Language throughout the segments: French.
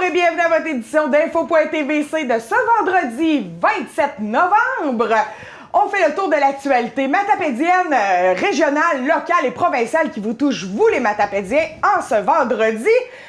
et bienvenue à votre édition d'Info.tvc de ce vendredi 27 novembre. On fait le tour de l'actualité matapédienne, régionale, locale et provinciale qui vous touche, vous les matapédiens, en ce vendredi.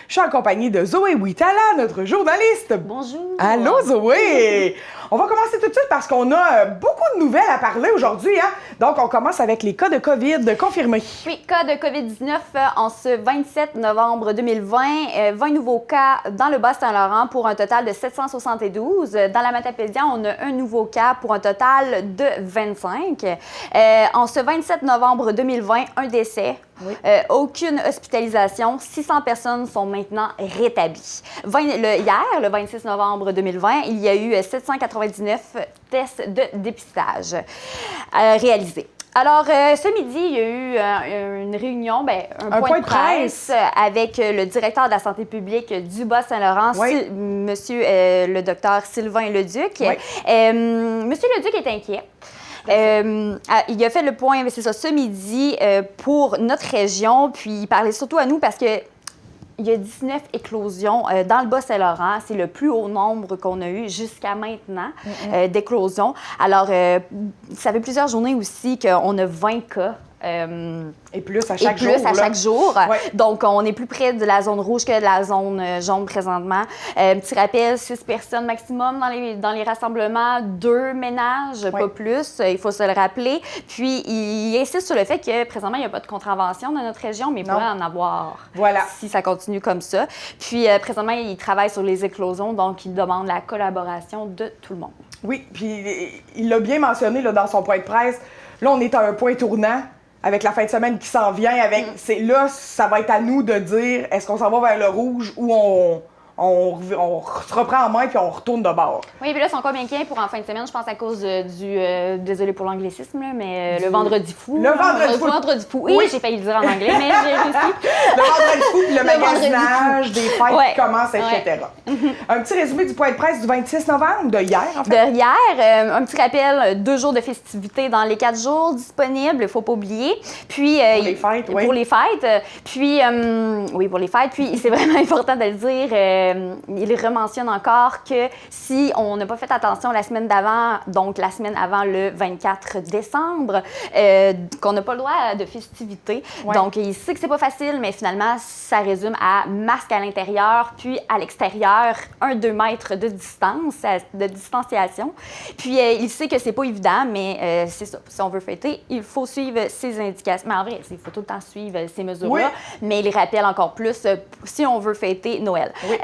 Je suis en compagnie de Zoé Huitala, notre journaliste. Bonjour. Allô Zoé! On va commencer tout de suite parce qu'on a beaucoup de nouvelles à parler aujourd'hui. Hein? Donc, on commence avec les cas de COVID confirmés. Oui, cas de COVID-19 en ce 27 novembre 2020. 20 nouveaux cas dans le Bas-Saint-Laurent pour un total de 772. Dans la Matapédia, on a un nouveau cas pour un total de 25. En ce 27 novembre 2020, un décès. Oui. Aucune hospitalisation. 600 personnes sont maintenant rétablies. Hier, le 26 novembre 2020, il y a eu 799 tests de dépistage réalisés. Alors, ce midi, il y a eu une réunion, un point de presse avec le directeur de la santé publique du Bas-Saint-Laurent, oui. Monsieur le docteur Sylvain Leduc. Oui. Monsieur Leduc est inquiet. Il a fait le point, c'est ça, ce midi pour notre région, puis il parlait surtout à nous parce que il y a 19 éclosions dans le Bas-Saint-Laurent. C'est le plus haut nombre qu'on a eu jusqu'à maintenant d'éclosions. Alors, ça fait plusieurs journées aussi qu'on a 20 cas. Et plus à chaque jour. Chaque jour. Ouais. Donc, on est plus près de la zone rouge que de la zone jaune présentement. Petit rappel, 6 personnes maximum dans les rassemblements, 2 ménages, pas plus. Il faut se le rappeler. Puis, il insiste sur le fait que présentement, il n'y a pas de contravention dans notre région, mais il pourrait en avoir si ça continue comme ça. Puis, présentement, il travaille sur les éclosions, donc il demande la collaboration de tout le monde. Oui, puis il l'a bien mentionné là, dans son point de presse. Là, on est à un point tournant. Avec la fin de semaine qui s'en vient, là, ça va être à nous de dire est-ce qu'on s'en va vers le rouge ou on se reprend en main puis on retourne de bord. Oui, puis là, ils sont comme inquiets pour en fin de semaine, je pense à cause désolé pour l'anglicisme, là, mais le vendredi fou. Le vendredi fou. Oui, j'ai failli le dire en anglais, mais j'ai réussi. Le vendredi fou puis le magasinage des fêtes qui commencent, etc. Un petit résumé du point de presse du 26 novembre, de hier, en fait. De hier, un petit rappel, 2 jours de festivités dans les 4 jours disponibles, il ne faut pas oublier. Puis, pour les fêtes, oui. Pour les fêtes. Puis, oui, pour les fêtes. Puis, c'est vraiment important de le dire. Il rementionne encore que si on n'a pas fait attention la semaine d'avant, donc la semaine avant le 24 décembre, qu'on n'a pas le droit de festivités. Ouais. Donc, il sait que c'est pas facile, mais finalement, ça résume à masque à l'intérieur, puis à l'extérieur, 1-2 mètres de distance, de distanciation. Puis, il sait que c'est pas évident, mais c'est ça. Si on veut fêter, il faut suivre ces indications. Mais en vrai, il faut tout le temps suivre ces mesures-là, mais il rappelle encore plus si on veut fêter Noël. Oui.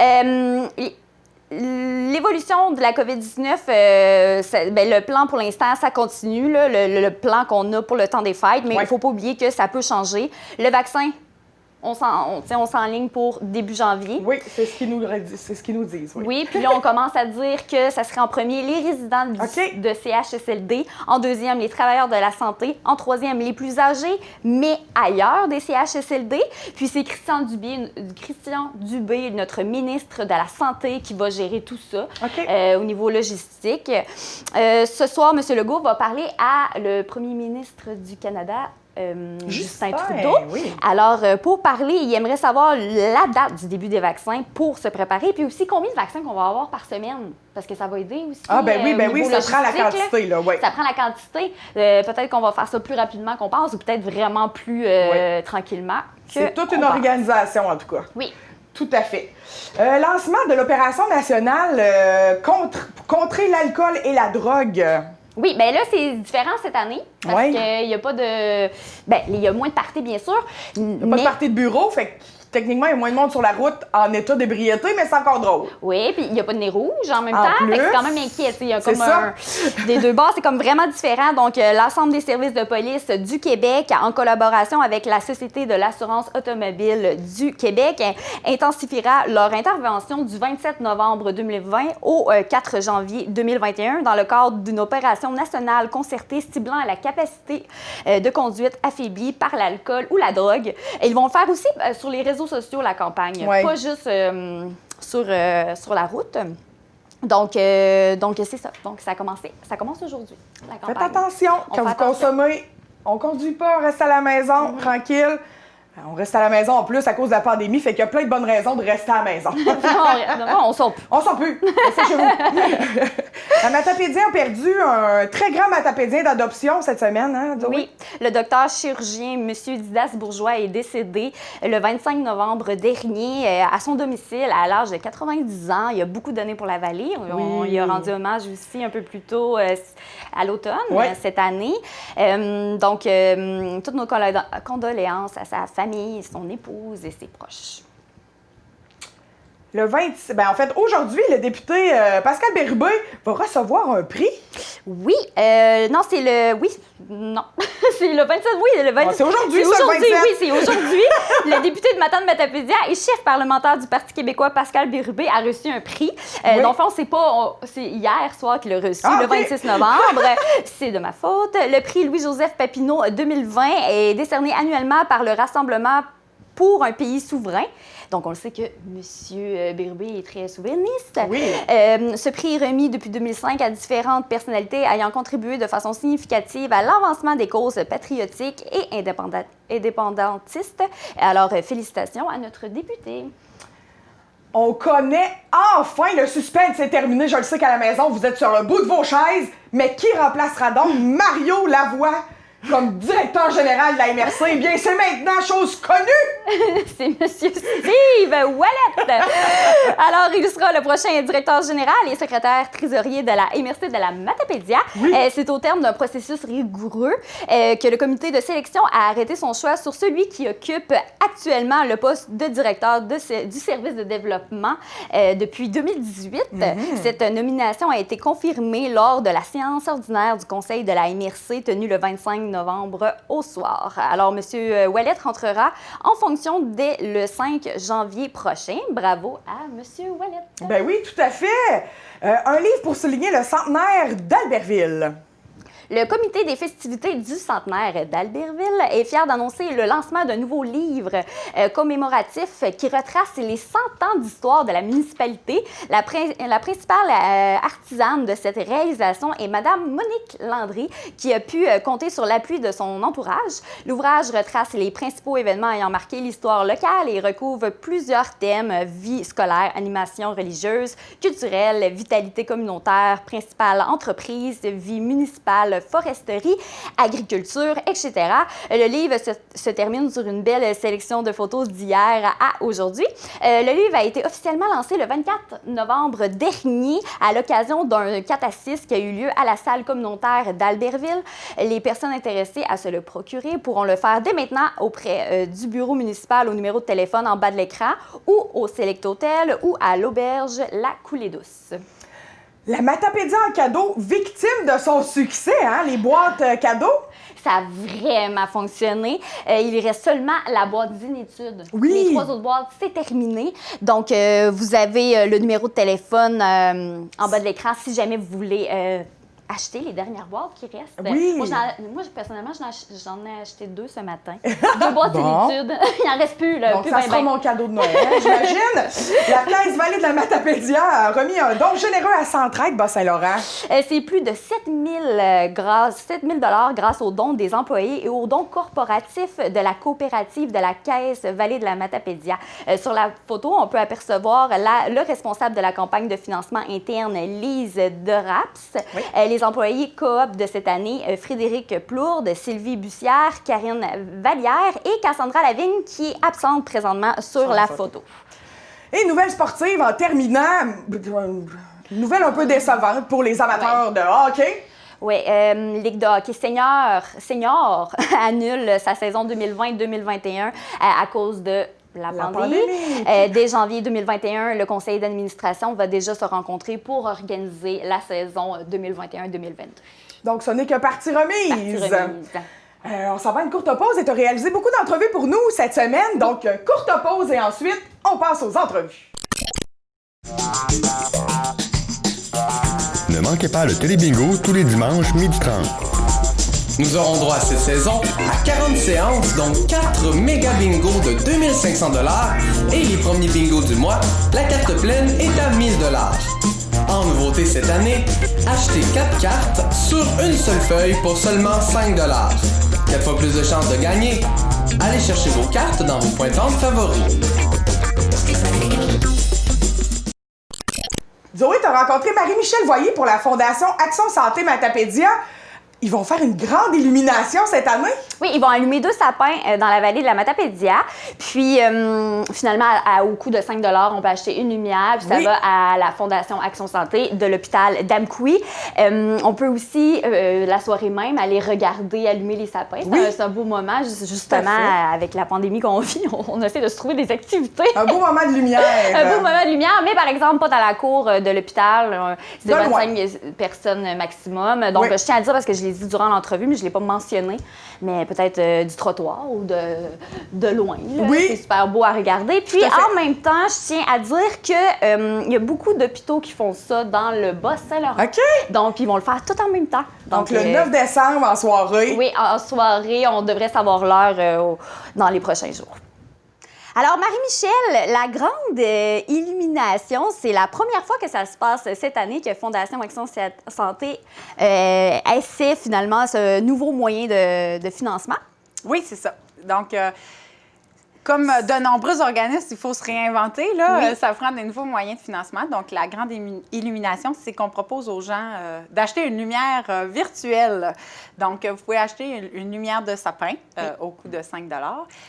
L'évolution de la COVID-19, le plan pour l'instant, ça continue, là, le plan qu'on a pour le temps des fêtes, mais il ne faut pas oublier que ça peut changer. Le vaccin, on s'enligne pour début janvier. Oui, c'est ce qu'ils nous disent. Oui, puis là, on commence à dire que ça serait en premier les résidents de CHSLD, en deuxième les travailleurs de la santé, en troisième les plus âgés, mais ailleurs des CHSLD. Puis c'est Christian Dubé, notre ministre de la Santé, qui va gérer tout ça au niveau logistique. Ce soir, M. Legault va parler à le premier ministre du Canada, Justin Trudeau. Oui. Alors, pour parler, il aimerait savoir la date du début des vaccins pour se préparer, puis aussi combien de vaccins qu'on va avoir par semaine, parce que ça va aider aussi. Ah, oui, ça prend la quantité, là, oui. Ça prend la quantité. Peut-être qu'on va faire ça plus rapidement qu'on pense, ou peut-être vraiment plus tranquillement. C'est toute une organisation, en tout cas. Oui. Tout à fait. Lancement de l'opération nationale contrer l'alcool et la drogue. Oui, bien là, c'est différent cette année, parce qu'il n'y a pas de... Bien, il y a moins de parties, bien sûr. Il n'y a pas de parties de bureau, fait que techniquement, il y a moins de monde sur la route en état d'ébriété, mais c'est encore drôle. Oui, puis il n'y a pas de nez rouge en même temps, fait que c'est quand même inquiet. Il y a comme ça. Des deux bords, c'est comme vraiment différent. Donc, l'ensemble des services de police du Québec, en collaboration avec la Société de l'assurance automobile du Québec, intensifiera leur intervention du 27 novembre 2020 au 4 janvier 2021 dans le cadre d'une opération nationale concertée ciblant la capacité de conduite affaiblie par l'alcool ou la drogue. Et ils vont le faire aussi sur les réseaux sociaux, la campagne, pas juste sur la route. Donc c'est ça. Donc, ça a commencé. Ça commence aujourd'hui, la campagne. Faites attention. Quand vous consommez, on ne conduit pas, on reste à la maison, tranquille. On reste à la maison en plus à cause de la pandémie, fait qu'il y a plein de bonnes raisons de rester à la maison. Non, on sort plus. On sort plus. Restez chez vous. La Matapédien a perdu un très grand matapédien d'adoption cette semaine, hein, Zoé? Oui, le docteur chirurgien M. Didas Bourgeois est décédé le 25 novembre dernier à son domicile à l'âge de 90 ans. Il a beaucoup donné pour la vallée. On lui a rendu hommage aussi un peu plus tôt à l'automne cette année. Donc, toutes nos condoléances à sa famille, son épouse et ses proches. Le 26, en fait, aujourd'hui, le député Pascal Bérubé va recevoir un prix. Oui, non, c'est le... Oui, non, c'est le 27, oui, le 27. C'est aujourd'hui, ça, le 27. Oui, c'est aujourd'hui. Le député de Matane-Matapédia et chef parlementaire du Parti québécois, Pascal Bérubé, a reçu un prix. Donc, on ne sait pas, c'est hier soir qu'il l'a reçu, le 26 novembre. C'est de ma faute. Le prix Louis-Joseph Papineau 2020 est décerné annuellement par le Rassemblement pour un pays souverain. Donc, on le sait que M. Bérubé est très souverainiste. Oui. Ce prix est remis depuis 2005 à différentes personnalités ayant contribué de façon significative à l'avancement des causes patriotiques et indépendantistes. Alors, félicitations à notre député. On connaît enfin le suspense, c'est terminé. Je le sais qu'à la maison, vous êtes sur le bout de vos chaises, mais qui remplacera donc Mario Lavoie comme directeur général de la MRC? Eh bien, c'est maintenant chose connue! C'est M. Steve Ouellet! Alors, il sera le prochain directeur général et secrétaire trésorier de la MRC de la Matapédia. Oui. C'est au terme d'un processus rigoureux que le comité de sélection a arrêté son choix sur celui qui occupe actuellement le poste de directeur du service de développement depuis 2018. Cette nomination a été confirmée lors de la séance ordinaire du conseil de la MRC tenue le 25 novembre au soir. Alors, M. Ouellet rentrera en fonction dès le 5 janvier prochain. Bravo à M. Ouellet. Ben oui, tout à fait. Un livre pour souligner le centenaire d'Albertville. Le comité des festivités du centenaire d'Albertville est fier d'annoncer le lancement d'un nouveau livre commémoratif qui retrace les 100 ans d'histoire de la municipalité. La principale artisane de cette réalisation est Mme Monique Landry, qui a pu compter sur l'appui de son entourage. L'ouvrage retrace les principaux événements ayant marqué l'histoire locale et recouvre plusieurs thèmes: vie scolaire, animation religieuse, culturelle, vitalité communautaire, principale entreprise, vie municipale, foresterie, agriculture, etc. Le livre se termine sur une belle sélection de photos d'hier à aujourd'hui. Le livre a été officiellement lancé le 24 novembre dernier à l'occasion d'un cathassisme qui a eu lieu à la salle communautaire d'Albertville. Les personnes intéressées à se le procurer pourront le faire dès maintenant auprès du bureau municipal au numéro de téléphone en bas de l'écran ou au Select Hotel ou à l'auberge La Coulée Douce. La Matapédia en cadeau, victime de son succès, hein, les boîtes cadeaux. Ça a vraiment fonctionné. Il reste seulement la boîte d'inétude. Oui. Les 3 autres boîtes, c'est terminé. Donc, vous avez le numéro de téléphone en bas de l'écran si jamais vous voulez acheter les dernières boîtes qui restent. Oui. Moi personnellement, j'en ai acheté 2 ce matin. 2 boîtes d'inétude. Il n'en reste plus. Là, donc, plus ça sera mon cadeau de Noël, j'imagine. La Caisse Vallée de la Matapédia a remis un don généreux à Centraide Bas-Saint-Laurent. C'est plus de 7 000 grâce aux dons des employés et aux dons corporatifs de la coopérative de la Caisse Vallée de la Matapédia. Sur la photo, on peut apercevoir le responsable de la campagne de financement interne, Lise Deraps. Oui. Les employés coop de cette année, Frédéric Plourde, Sylvie Bussière, Karine Vallière et Cassandra Lavigne, qui est absente présentement sur la photo. Et nouvelle sportive en terminant, nouvelle un peu décevante pour les amateurs de hockey. Oui, Ligue de hockey senior annule sa saison 2020-2021 à cause de la pandémie. Dès janvier 2021, le conseil d'administration va déjà se rencontrer pour organiser la saison 2021-2022. Donc, ce n'est que partie remise. On s'en va à une courte pause et tu as réalisé beaucoup d'entrevues pour nous cette semaine. Donc, courte pause et ensuite, on passe aux entrevues. Ne manquez pas le Télébingo tous les dimanches 12h30. Nous aurons droit cette saison à 40 séances, dont 4 méga bingos de 2500 $ et les premiers bingos du mois, la carte pleine est à 1000 $. En nouveauté cette année, achetez 4 cartes sur une seule feuille pour seulement 5 $. 4 fois plus de chances de gagner. Allez chercher vos cartes dans vos points de vente favoris. Zoé, tu as rencontré Marie-Michel Voyer pour la Fondation Action Santé Matapédia. Ils vont faire une grande illumination cette année? Oui, ils vont allumer 2 sapins dans la vallée de la Matapédia. Puis, finalement, au coût de 5 $ on peut acheter une lumière. Puis, ça va à la Fondation Action Santé de l'hôpital d'Amqui. On peut aussi, la soirée même, aller regarder allumer les sapins. C'est un beau moment, justement, avec la pandémie qu'on vit. On essaie de se trouver des activités. Un beau moment de lumière. Un beau moment de lumière, mais par exemple, pas dans la cour de l'hôpital. C'est 25 personnes maximum. Donc, je tiens à dire, parce que je l'ai dit durant l'entrevue, mais je ne l'ai pas mentionné, mais peut-être du trottoir ou de loin. Là. Oui. C'est super beau à regarder. Puis, en même temps, je tiens à dire qu'il y a beaucoup d'hôpitaux qui font ça dans le Bas-Saint-Laurent. OK. Donc, ils vont le faire tout en même temps. Donc le 9 décembre, en soirée. Oui, en soirée. On devrait savoir l'heure dans les prochains jours. Alors, Marie-Michel, la grande illumination, c'est la première fois que ça se passe cette année que Fondation Action Santé essaie finalement ce nouveau moyen de financement. Oui, c'est ça. Donc, comme de nombreux organismes, il faut se réinventer. Là, ça prend des nouveaux moyens de financement. Donc, la grande illumination, c'est qu'on propose aux gens d'acheter une lumière virtuelle. Donc, vous pouvez acheter une lumière de sapin au coût de 5 $.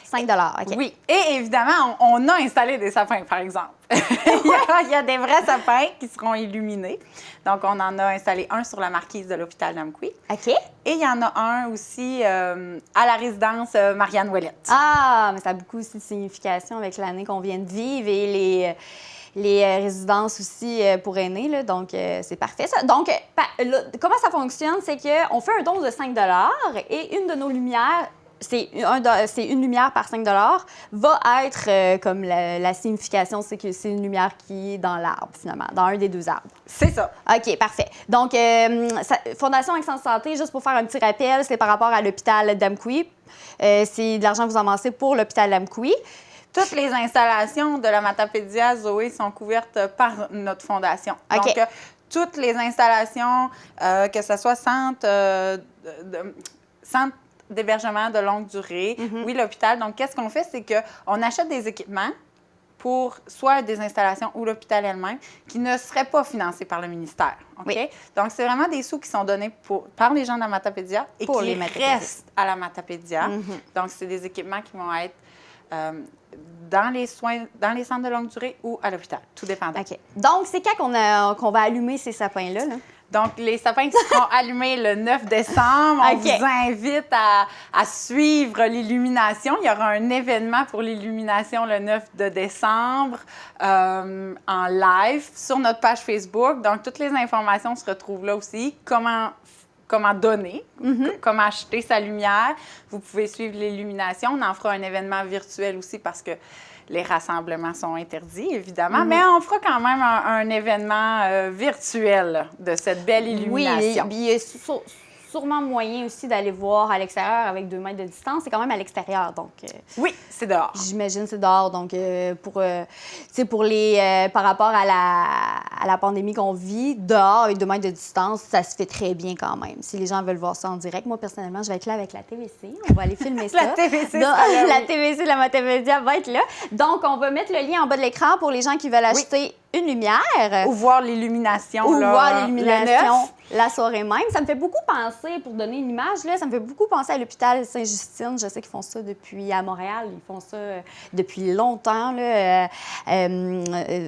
5 $, OK. Oui. Et évidemment, on a installé des sapins, par exemple. il y a des vrais sapins qui seront illuminés. Donc, on en a installé un sur la marquise de l'hôpital d'Amqui. OK. Et il y en a un aussi à la résidence Marianne Ouellette. Ah, mais ça a beaucoup aussi de signification avec l'année qu'on vient de vivre et les résidences aussi pour aînés. Là, donc, c'est parfait, ça. Donc, comment ça fonctionne? C'est qu'on fait un don de 5 $ et une de nos lumières, c'est une lumière par 5 $, va être comme la signification, c'est que c'est une lumière qui est dans l'arbre, finalement, dans un des 2 arbres. C'est ça. OK, parfait. Donc, Fondation Action Santé, juste pour faire un petit rappel, c'est par rapport à l'hôpital d'Amqui. C'est de l'argent que vous amassez pour l'hôpital d'Amqui. Toutes les installations de la Matapédia, Zoé, sont couvertes par notre fondation. OK. Donc, toutes les installations, que ce soit centre d'hébergement de longue durée, oui, l'hôpital. Donc, qu'est-ce qu'on fait? C'est qu'on achète des équipements pour soit des installations ou l'hôpital elle-même qui ne seraient pas financés par le ministère. OK? Oui. Donc, c'est vraiment des sous qui sont donnés par les gens de la Matapédia et pour qui restent à la Matapédia. Mm-hmm. Donc, c'est des équipements qui vont être dans les centres de longue durée ou à l'hôpital, tout dépendant. OK. Donc, c'est quand qu'on va allumer ces sapins-là, là? Donc, les sapins qui seront allumés le 9 décembre, on vous invite à suivre l'illumination. Il y aura un événement pour l'illumination le 9 décembre en live sur notre page Facebook. Donc, toutes les informations se retrouvent là aussi. Comment donner, comment acheter sa lumière. Vous pouvez suivre l'illumination. On en fera un événement virtuel aussi parce que les rassemblements sont interdits, évidemment, mais on fera quand même un événement virtuel de cette belle illumination. Oui, il y a sûrement moyen aussi d'aller voir à l'extérieur avec 2 mètres de distance. C'est quand même à l'extérieur, donc... oui, c'est dehors. J'imagine c'est dehors, donc par rapport à la pandémie qu'on vit, dehors avec 2 mètres de distance, ça se fait très bien quand même. Si les gens veulent voir ça en direct, moi, personnellement, je vais être là avec la TVC. On va aller filmer ça. La TVC, la TVC de la Matapédia va être là. Donc, on va mettre le lien en bas de l'écran pour les gens qui veulent acheter une lumière. Ou voir l'illumination. Ou là, voir l'illumination le 9. la soirée même. Ça me fait beaucoup penser, pour donner une image, là, ça me fait beaucoup penser à l'hôpital Sainte-Justine. Je sais qu'ils font ça à Montréal. Ils font ça depuis longtemps. Là.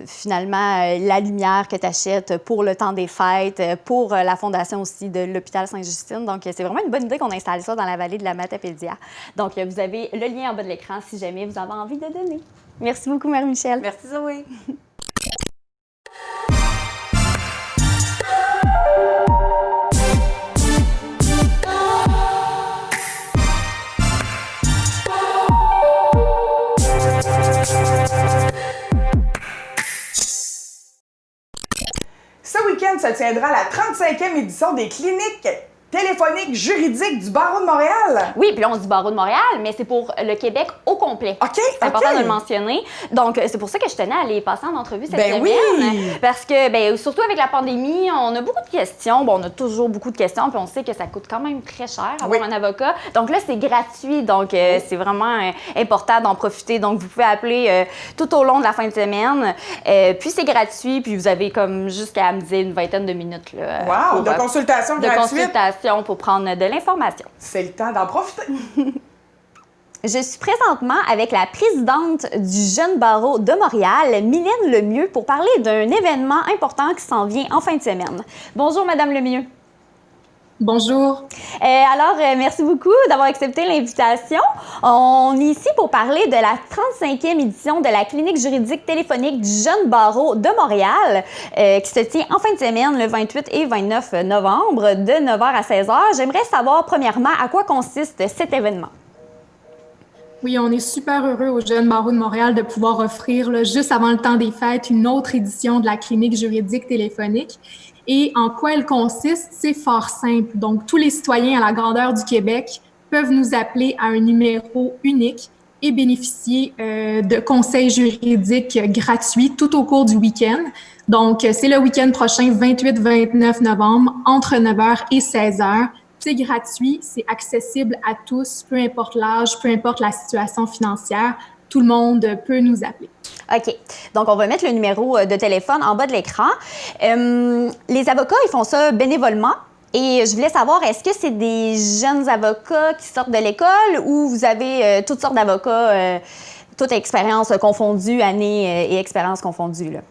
Finalement, la lumière que tu achètes pour le temps des fêtes, pour la fondation aussi de l'hôpital Sainte-Justine. Donc, c'est vraiment une bonne idée qu'on installe ça dans la vallée de la Matapédia. Donc, vous avez le lien en bas de l'écran si jamais vous avez envie de donner. Merci beaucoup, Marie-Michel. Merci, Zoé. Ce week-end se tiendra la 35e édition des cliniques téléphonique juridique du Barreau de Montréal. Oui, puis là, on dit Barreau de Montréal, mais c'est pour le Québec au complet. OK, c'est important de le mentionner. Donc, c'est pour ça que je tenais à aller passer en entrevue cette semaine. Oui. Parce que, surtout avec la pandémie, on a beaucoup de questions. Bon, on a toujours beaucoup de questions, puis on sait que ça coûte quand même très cher avoir un avocat. Donc là, c'est gratuit. Donc, c'est vraiment important d'en profiter. Donc, vous pouvez appeler tout au long de la fin de semaine. Puis, c'est gratuit. Puis, vous avez comme jusqu'à, me dire, une vingtaine de minutes. Là, de consultation gratuite. Pour prendre de l'information. C'est le temps d'en profiter. Je suis présentement avec la présidente du Jeune Barreau de Montréal, Mylène Lemieux, pour parler d'un événement important qui s'en vient en fin de semaine. Bonjour, Madame Lemieux. Bonjour. Merci beaucoup d'avoir accepté l'invitation. On est ici pour parler de la 35e édition de la clinique juridique téléphonique du Jeune Barreau de Montréal, qui se tient en fin de semaine, le 28 et 29 novembre, de 9h à 16h. J'aimerais savoir, premièrement, à quoi consiste cet événement. Oui, on est super heureux au Jeune Barreau de Montréal de pouvoir offrir, là, juste avant le temps des fêtes, une autre édition de la clinique juridique téléphonique. Et en quoi elle consiste? C'est fort simple. Donc, tous les citoyens à la grandeur du Québec peuvent nous appeler à un numéro unique et bénéficier de conseils juridiques gratuits tout au cours du week-end. Donc, c'est le week-end prochain, 28-29 novembre, entre 9h et 16h. C'est gratuit, c'est accessible à tous, peu importe l'âge, peu importe la situation financière. Tout le monde peut nous appeler. OK. Donc, on va mettre le numéro de téléphone en bas de l'écran. Les avocats, ils font ça bénévolement. Et je voulais savoir, est-ce que c'est des jeunes avocats qui sortent de l'école ou vous avez toutes sortes d'avocats, toute expérience confondue, année et expérience confondue, là?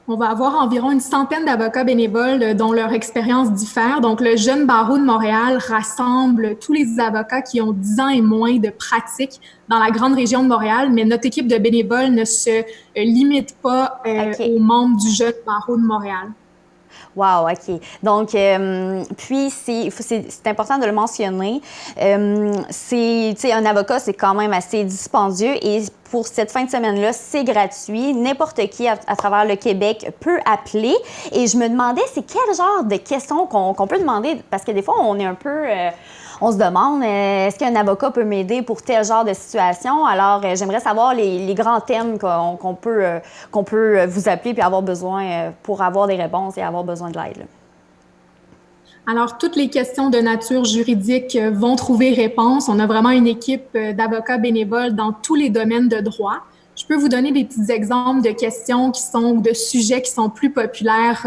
On va avoir environ une centaine d'avocats bénévoles dont leur expérience diffère. Donc, le Jeune Barreau de Montréal rassemble tous les avocats qui ont 10 ans et moins de pratique dans la grande région de Montréal, mais notre équipe de bénévoles ne se limite pas aux membres du Jeune Barreau de Montréal. Wow, OK. Donc, puis, c'est important de le mentionner. Un avocat, c'est quand même assez dispendieux et pour cette fin de semaine-là, c'est gratuit. N'importe qui à travers le Québec peut appeler. Et je me demandais, c'est quel genre de questions qu'on peut demander? Parce que des fois, on est un peu... on se demande, est-ce qu'un avocat peut m'aider pour tel genre de situation? Alors, j'aimerais savoir les grands thèmes qu'on peut vous appeler puis avoir besoin pour avoir des réponses et avoir besoin de l'aide, là. Alors, toutes les questions de nature juridique vont trouver réponse. On a vraiment une équipe d'avocats bénévoles dans tous les domaines de droit. Je peux vous donner des petits exemples de questions ou de sujets qui sont plus populaires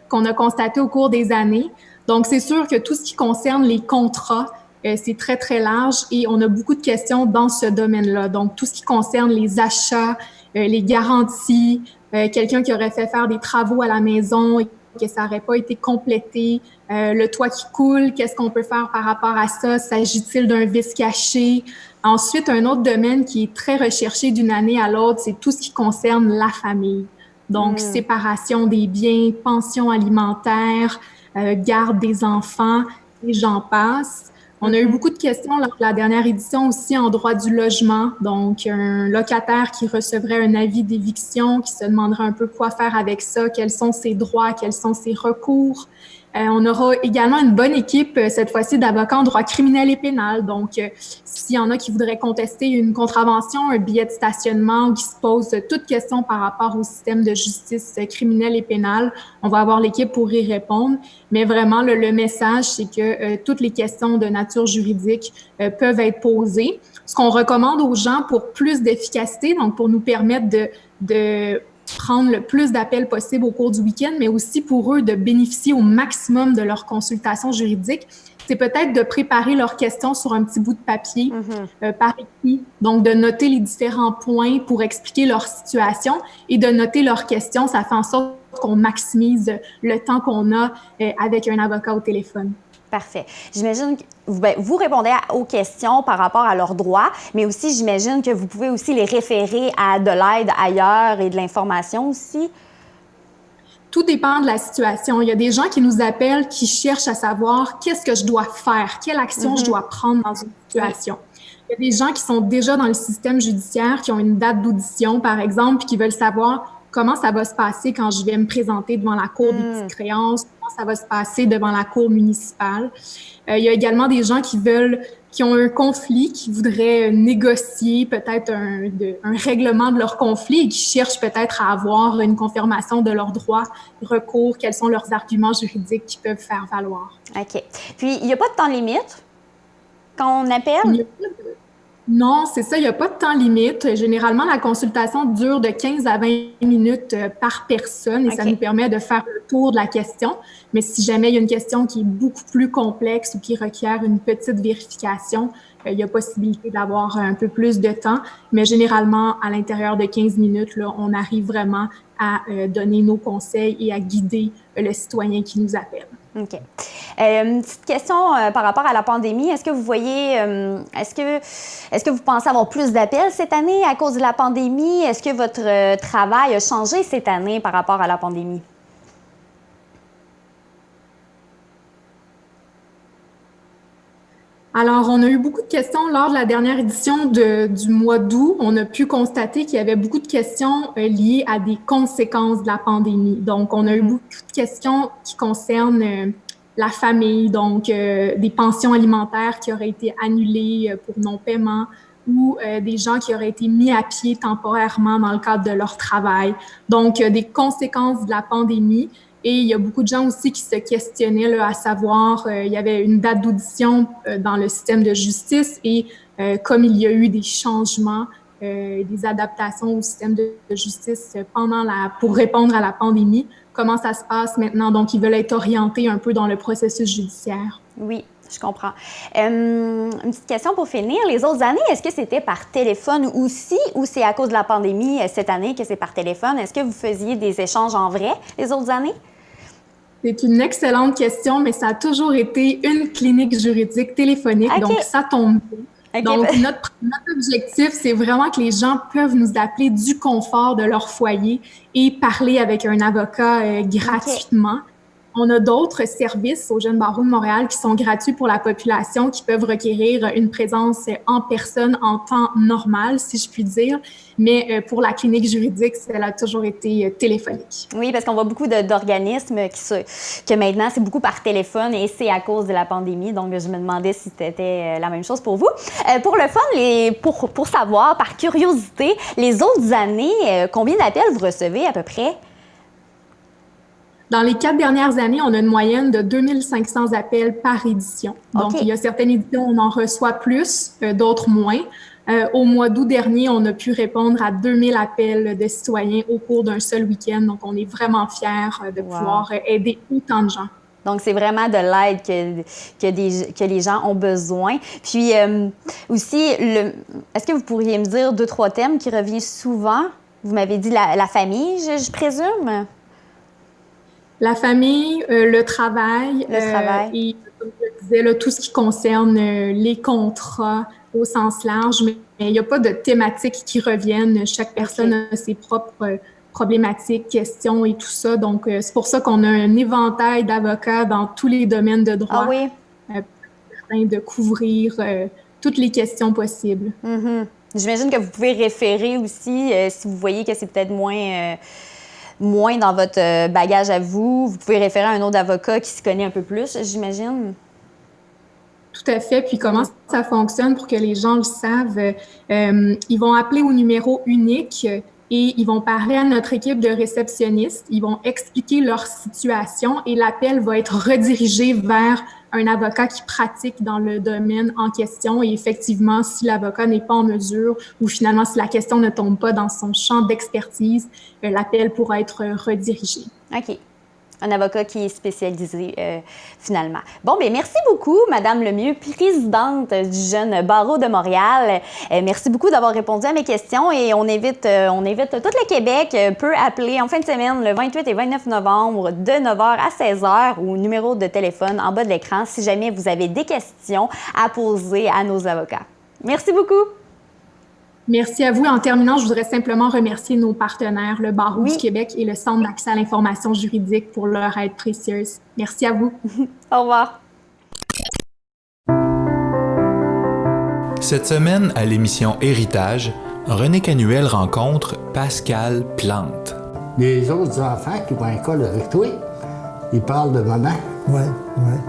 qu'on a constatés au cours des années. Donc, c'est sûr que tout ce qui concerne les contrats, c'est très, très large et on a beaucoup de questions dans ce domaine-là. Donc, tout ce qui concerne les achats, les garanties, quelqu'un qui aurait fait faire des travaux à la maison et que ça n'aurait pas été complété, le toit qui coule, qu'est-ce qu'on peut faire par rapport à ça? S'agit-il d'un vice caché? Ensuite, un autre domaine qui est très recherché d'une année à l'autre, c'est tout ce qui concerne la famille. Donc, séparation des biens, pension alimentaire, garde des enfants, et j'en passe. On a eu beaucoup de questions lors de la dernière édition aussi en droit du logement. Donc, un locataire qui recevrait un avis d'éviction, qui se demanderait un peu quoi faire avec ça, quels sont ses droits, quels sont ses recours. On aura également une bonne équipe, cette fois-ci, d'avocats en droit criminel et pénal. Donc, s'il y en a qui voudraient contester une contravention, un billet de stationnement ou qui se posent toute question par rapport au système de justice criminelle et pénale, on va avoir l'équipe pour y répondre. Mais vraiment, le message, c'est que toutes les questions de nature juridique peuvent être posées. Ce qu'on recommande aux gens pour plus d'efficacité, donc pour nous permettre de prendre le plus d'appels possible au cours du week-end, mais aussi pour eux de bénéficier au maximum de leur consultation juridique, c'est peut-être de préparer leurs questions sur un petit bout de papier par écrit. Donc, de noter les différents points pour expliquer leur situation et de noter leurs questions. Ça fait en sorte qu'on maximise le temps qu'on a avec un avocat au téléphone. Parfait. J'imagine que vous répondez aux questions par rapport à leurs droits, mais aussi, j'imagine que vous pouvez aussi les référer à de l'aide ailleurs et de l'information aussi. Tout dépend de la situation. Il y a des gens qui nous appellent, qui cherchent à savoir qu'est-ce que je dois faire, quelle action je dois prendre dans une situation. Il y a des gens qui sont déjà dans le système judiciaire, qui ont une date d'audition, par exemple, puis qui veulent savoir comment ça va se passer quand je vais me présenter devant la cour des petites créances, comment ça va se passer devant la cour municipale. Il y a également des gens qui ont un conflit, qui voudraient négocier peut-être un règlement de leur conflit et qui cherchent peut-être à avoir une confirmation de leurs droits, recours, quels sont leurs arguments juridiques qu'ils peuvent faire valoir. OK. Puis, il n'y a pas de temps limite quand on appelle? Non, c'est ça, il n'y a pas de temps limite. Généralement, la consultation dure de 15 à 20 minutes par personne et ça nous permet de faire le tour de la question. Mais si jamais il y a une question qui est beaucoup plus complexe ou qui requiert une petite vérification, il y a possibilité d'avoir un peu plus de temps. Mais généralement, à l'intérieur de 15 minutes, là, on arrive vraiment à donner nos conseils et à guider le citoyen qui nous appelle. OK. Une petite question par rapport à la pandémie. Est-ce que vous voyez, est-ce que vous pensez avoir plus d'appels cette année à cause de la pandémie? Est-ce que votre travail a changé cette année par rapport à la pandémie? Alors, on a eu beaucoup de questions lors de la dernière édition du mois d'août. On a pu constater qu'il y avait beaucoup de questions liées à des conséquences de la pandémie. Donc, on a eu beaucoup de questions qui concernent la famille, donc des pensions alimentaires qui auraient été annulées pour non-paiement ou des gens qui auraient été mis à pied temporairement dans le cadre de leur travail. Donc, des conséquences de la pandémie. Et il y a beaucoup de gens aussi qui se questionnaient là, à savoir, il y avait une date d'audition dans le système de justice et comme il y a eu des changements, des adaptations au système de justice pour répondre à la pandémie, comment ça se passe maintenant? Donc, ils veulent être orientés un peu dans le processus judiciaire. Oui. Je comprends. Une petite question pour finir. Les autres années, est-ce que c'était par téléphone aussi ou c'est à cause de la pandémie cette année que c'est par téléphone? Est-ce que vous faisiez des échanges en vrai les autres années? C'est une excellente question, mais ça a toujours été une clinique juridique téléphonique, donc ça tombe bien. Donc, notre objectif, c'est vraiment que les gens peuvent nous appeler du confort de leur foyer et parler avec un avocat gratuitement. On a d'autres services au Jeune Barreau de Montréal qui sont gratuits pour la population, qui peuvent requérir une présence en personne en temps normal, si je puis dire. Mais pour la clinique juridique, ça a toujours été téléphonique. Oui, parce qu'on voit beaucoup d'organismes que maintenant, c'est beaucoup par téléphone et c'est à cause de la pandémie. Donc, je me demandais si c'était la même chose pour vous. Pour le fun, pour savoir, par curiosité, les autres années, combien d'appels vous recevez à peu près? Dans les 4 dernières années, on a une moyenne de 2500 appels par édition. Donc, il y a certaines éditions où on en reçoit plus, d'autres moins. Au mois d'août dernier, on a pu répondre à 2000 appels de citoyens au cours d'un seul week-end. Donc, on est vraiment fiers de pouvoir aider autant de gens. Donc, c'est vraiment de l'aide que les gens ont besoin. Puis, aussi, est-ce que vous pourriez me dire 2-3 thèmes qui reviennent souvent? Vous m'avez dit la famille, je présume? La famille, le travail. Et, comme je disais, là, tout ce qui concerne les contrats au sens large. Mais il n'y a pas de thématiques qui reviennent. Chaque personne a ses propres problématiques, questions et tout ça. Donc, c'est pour ça qu'on a un éventail d'avocats dans tous les domaines de droit. Afin de couvrir toutes les questions possibles. Mm-hmm. J'imagine que vous pouvez référer aussi si vous voyez que c'est peut-être moins dans votre bagage à vous. Vous pouvez référer à un autre avocat qui s'y connaît un peu plus, j'imagine. Tout à fait. Puis comment ça fonctionne pour que les gens le savent? Ils vont appeler au numéro unique et ils vont parler à notre équipe de réceptionnistes. Ils vont expliquer leur situation et l'appel va être redirigé vers un avocat qui pratique dans le domaine en question. Et effectivement, si l'avocat n'est pas en mesure ou finalement si la question ne tombe pas dans son champ d'expertise, l'appel pourra être redirigé. OK. Un avocat qui est spécialisé finalement. Bon, bien, merci beaucoup, Madame Lemieux, présidente du Jeune Barreau de Montréal. Merci beaucoup d'avoir répondu à mes questions et on invite tout le Québec peut appeler en fin de semaine, le 28 et 29 novembre, de 9h à 16h au numéro de téléphone en bas de l'écran si jamais vous avez des questions à poser à nos avocats. Merci beaucoup. Merci à vous. En terminant, je voudrais simplement remercier nos partenaires, le Barreau du Québec et le Centre d'accès à l'information juridique pour leur aide précieuse. Merci à vous. Au revoir. Cette semaine, à l'émission Héritage, René Canuel rencontre Pascal Plante. Les autres enfants qui vont à l'école avec toi, Il parle de maman. Oui.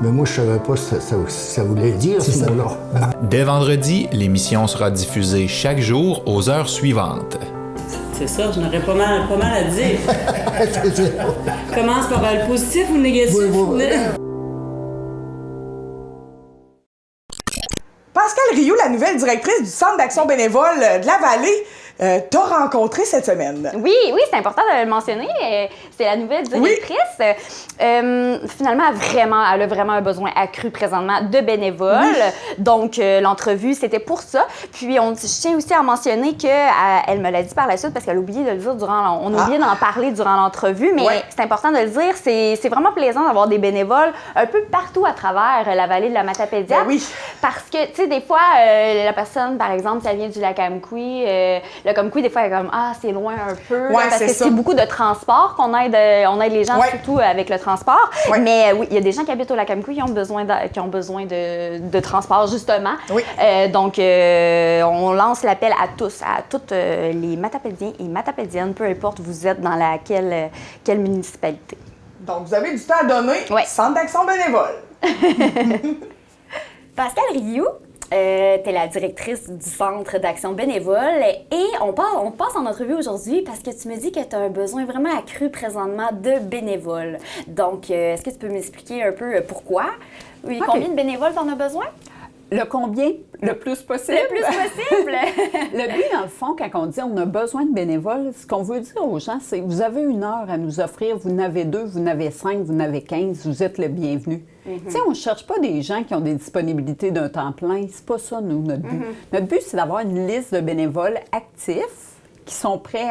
Mais moi, je savais pas ce que ça voulait dire, ce mot-là. Dès vendredi, l'émission sera diffusée chaque jour aux heures suivantes. C'est ça, j'en aurais pas mal à dire. Commence par le positif ou le négatif? Oui. Pascal Rioux, la nouvelle directrice du Centre d'action bénévole de la Vallée, t'a rencontré cette semaine. Oui, c'est important de le mentionner. C'est la nouvelle directrice. Finalement, elle a vraiment un besoin accru présentement de bénévoles. Oui. Donc, l'entrevue, c'était pour ça. Puis, je tiens aussi à mentionner qu'elle me l'a dit par la suite parce qu'elle a oublié de le dire on a oublié d'en parler durant l'entrevue, mais c'est important de le dire. C'est vraiment plaisant d'avoir des bénévoles un peu partout à travers la vallée de la Matapédia. Oui. Parce que, tu sais, des fois, la personne, par exemple, si elle vient du lac Amqui, le Comqui, des fois, elle est comme « Ah, c'est loin un peu. » Parce que c'est beaucoup de transport qu'on aide les gens, surtout avec le transport. Mais oui, il y a des gens qui habitent au lac Amqui qui ont besoin de transport, justement. Oui. Donc, on lance l'appel à toutes les Matapédiens et Matapédiennes, peu importe vous êtes dans quelle municipalité. Donc, vous avez du temps à donner. Centre d'action bénévole. Pascal Rioux, t'es la directrice du Centre d'action bénévole et on passe en entrevue aujourd'hui parce que tu me dis que tu as un besoin vraiment accru présentement de bénévoles. Donc, est-ce que tu peux m'expliquer un peu pourquoi? Oui, combien de bénévoles t'en as besoin? Le combien? Le plus possible? Le plus possible! Le but, dans le fond, quand on dit on a besoin de bénévoles, ce qu'on veut dire aux gens, c'est vous avez 1 heure à nous offrir, vous en avez 2, vous en avez 5, vous en avez 15, vous êtes le bienvenu. Tu sais, on ne cherche pas des gens qui ont des disponibilités d'un temps plein. C'est pas ça, nous, notre but. Notre but, c'est d'avoir une liste de bénévoles actifs qui sont prêts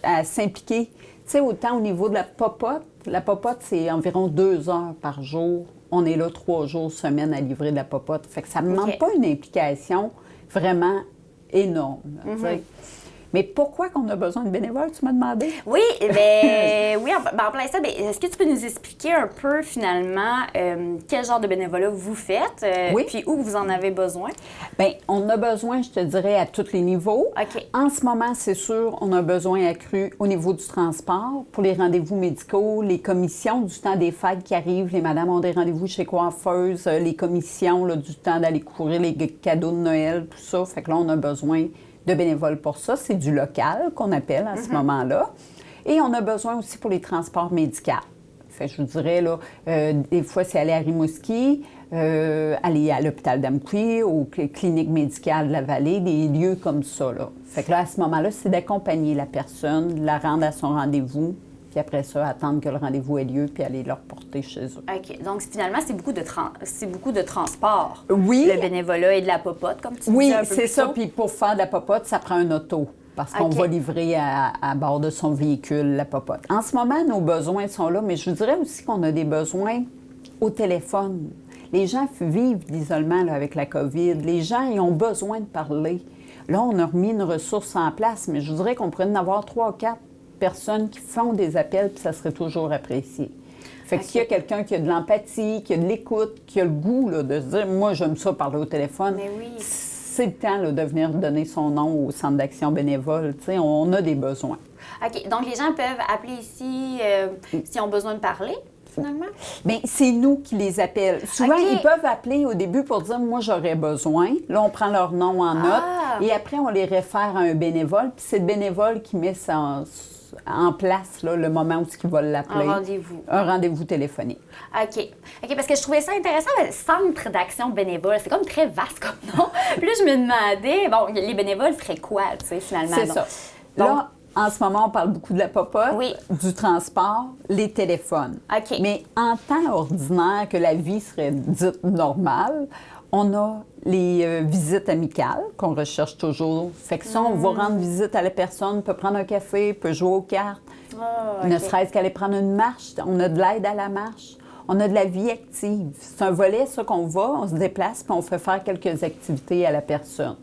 à s'impliquer. Tu sais, autant au niveau de la popote. La popote, c'est environ 2 heures par jour. On est là 3 jours semaine à livrer de la popote. Fait que ça ne demande pas une implication vraiment énorme. Mais pourquoi qu'on a besoin de bénévoles, tu m'as demandé? Oui, en plein ça. Est-ce que tu peux nous expliquer un peu, finalement, quel genre de bénévolat vous faites, puis où vous en avez besoin? Bien, on a besoin, je te dirais, à tous les niveaux. En ce moment, c'est sûr, on a besoin accru au niveau du transport, pour les rendez-vous médicaux, les commissions du temps des fêtes qui arrivent. Les madames ont des rendez-vous chez coiffeuses, les commissions du temps d'aller courir les cadeaux de Noël, tout ça. Fait que là, on a besoin de bénévoles pour ça. C'est du local qu'on appelle à ce moment-là. Et on a besoin aussi pour les transports médicaux. Fait, je vous dirais, là, des fois, c'est aller à Rimouski, aller à l'hôpital d'Amqui, aux cliniques médicales de la vallée, des lieux comme ça, là. Fait que là, à ce moment-là, c'est d'accompagner la personne, de la rendre à son rendez-vous, puis après ça, attendre que le rendez-vous ait lieu, puis aller le reporter chez eux. OK. Donc, finalement, c'est beaucoup de transport. Oui. Le bénévolat et de la popote, comme tu disais un peu plus tôt. Oui, c'est ça. Puis pour faire de la popote, ça prend un auto. Parce qu'on va livrer à bord de son véhicule la popote. En ce moment, nos besoins sont là, mais je vous dirais aussi qu'on a des besoins au téléphone. Les gens vivent d'isolement avec la COVID. Les gens, ils ont besoin de parler. Là, on a remis une ressource en place, mais je vous dirais qu'on pourrait en avoir 3 ou 4 personnes qui font des appels, puis ça serait toujours apprécié. Fait que s'il y a quelqu'un qui a de l'empathie, qui a de l'écoute, qui a le goût là, de se dire « moi, j'aime ça parler au téléphone », c'est le temps là, de venir donner son nom au Centre d'action bénévole. T'sais, on a des besoins. OK. Donc, les gens peuvent appeler ici s'ils ont besoin de parler, finalement? Bien, c'est nous qui les appellent. Souvent, ils peuvent appeler au début pour dire « moi, j'aurais besoin ». Là, on prend leur nom en note et après, on les réfère à un bénévole. Puis c'est le bénévole qui met ça en place là, le moment où il va l'appeler. Un rendez-vous. Un rendez-vous téléphonique. OK, parce que je trouvais ça intéressant, le Centre d'action bénévole, c'est comme très vaste comme nom. Puis là, je me demandais, bon, les bénévoles feraient quoi, tu sais, finalement? C'est ça. Donc, là, en ce moment, on parle beaucoup de la popote, du transport, les téléphones. OK. Mais en temps ordinaire, que la vie serait dite normale, on a les visites amicales qu'on recherche toujours. Fait que ça, on va rendre visite à la personne, peut prendre un café, peut jouer aux cartes, ne serait-ce qu'aller prendre une marche. On a de l'aide à la marche. On a de la vie active. C'est un volet, ça, qu'on va, on se déplace, puis on fait faire quelques activités à la personne.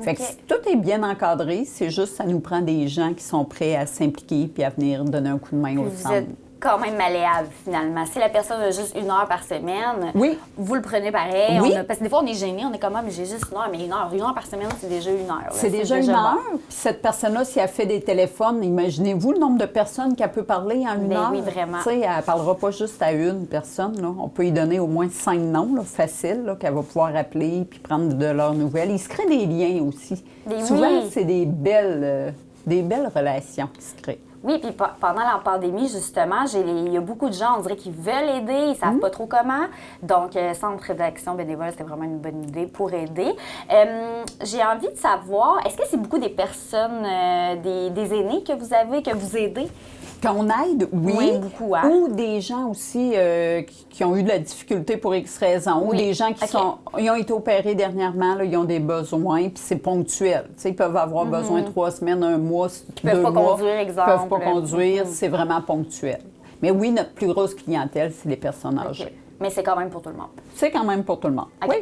Fait que tout est bien encadré, c'est juste ça nous prend des gens qui sont prêts à s'impliquer puis à venir donner un coup de main au centre. quand même malléable, finalement. Si la personne a juste 1 heure par semaine, oui. vous le prenez pareil. Oui. Parce que des fois, on est gêné, on est comme, mais j'ai juste 1 heure, mais 1 heure par semaine, c'est déjà 1 heure. C'est déjà 1 heure. Puis cette personne-là, si elle fait des téléphones, imaginez-vous le nombre de personnes qu'elle peut parler en 1 heure. Oui, vraiment. Tu sais, elle ne parlera pas juste à une personne. Là. On peut y donner au moins 5 noms, là, faciles, là, qu'elle va pouvoir appeler puis prendre de leurs nouvelles. Il se crée des liens aussi. Souvent, c'est des belles relations qui se créent. Oui, puis pendant la pandémie, justement, il y a beaucoup de gens, on dirait, qui veulent aider, ils ne savent pas trop comment. Donc, Centre d'action bénévole, c'était vraiment une bonne idée pour aider. J'ai envie de savoir, est-ce que c'est beaucoup des personnes, des aînés que vous avez, que vous aidez? Qu'on aide, oui. Beaucoup, hein? Ou des gens aussi qui ont eu de la difficulté pour X raisons, ou des gens qui ils ont été opérés dernièrement, là, ils ont des besoins, puis c'est ponctuel. Tu sais, ils peuvent avoir besoin 3 semaines, 1 mois, 2 mois. Ils peuvent pas conduire, exemple. Ils peuvent pas conduire, c'est vraiment ponctuel. Mais oui, notre plus grosse clientèle, c'est les personnes âgées. Mais c'est quand même pour tout le monde. C'est quand même pour tout le monde, oui.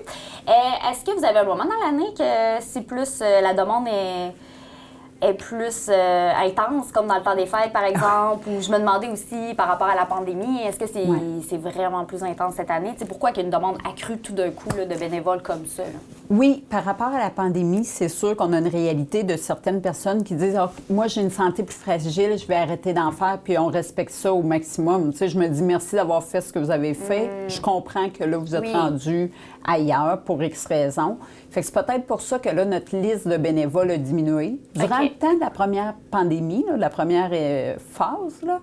Est-ce que vous avez un moment dans l'année que c'est plus la demande est plus intense, comme dans le temps des fêtes, par exemple, ou je me demandais aussi, par rapport à la pandémie, est-ce que c'est vraiment plus intense cette année? T'sais, pourquoi il y a une demande accrue tout d'un coup là, de bénévoles comme ça? Là? Oui, par rapport à la pandémie, c'est sûr qu'on a une réalité de certaines personnes qui disent « moi, j'ai une santé plus fragile, je vais arrêter d'en faire, puis on respecte ça au maximum. » Tu sais, je me dis « merci d'avoir fait ce que vous avez fait. Je comprends que là, vous êtes rendu ailleurs pour X raisons. » Fait que c'est peut-être pour ça que là, notre liste de bénévoles a diminué. Durant le temps de la première pandémie, là, la première phase, là,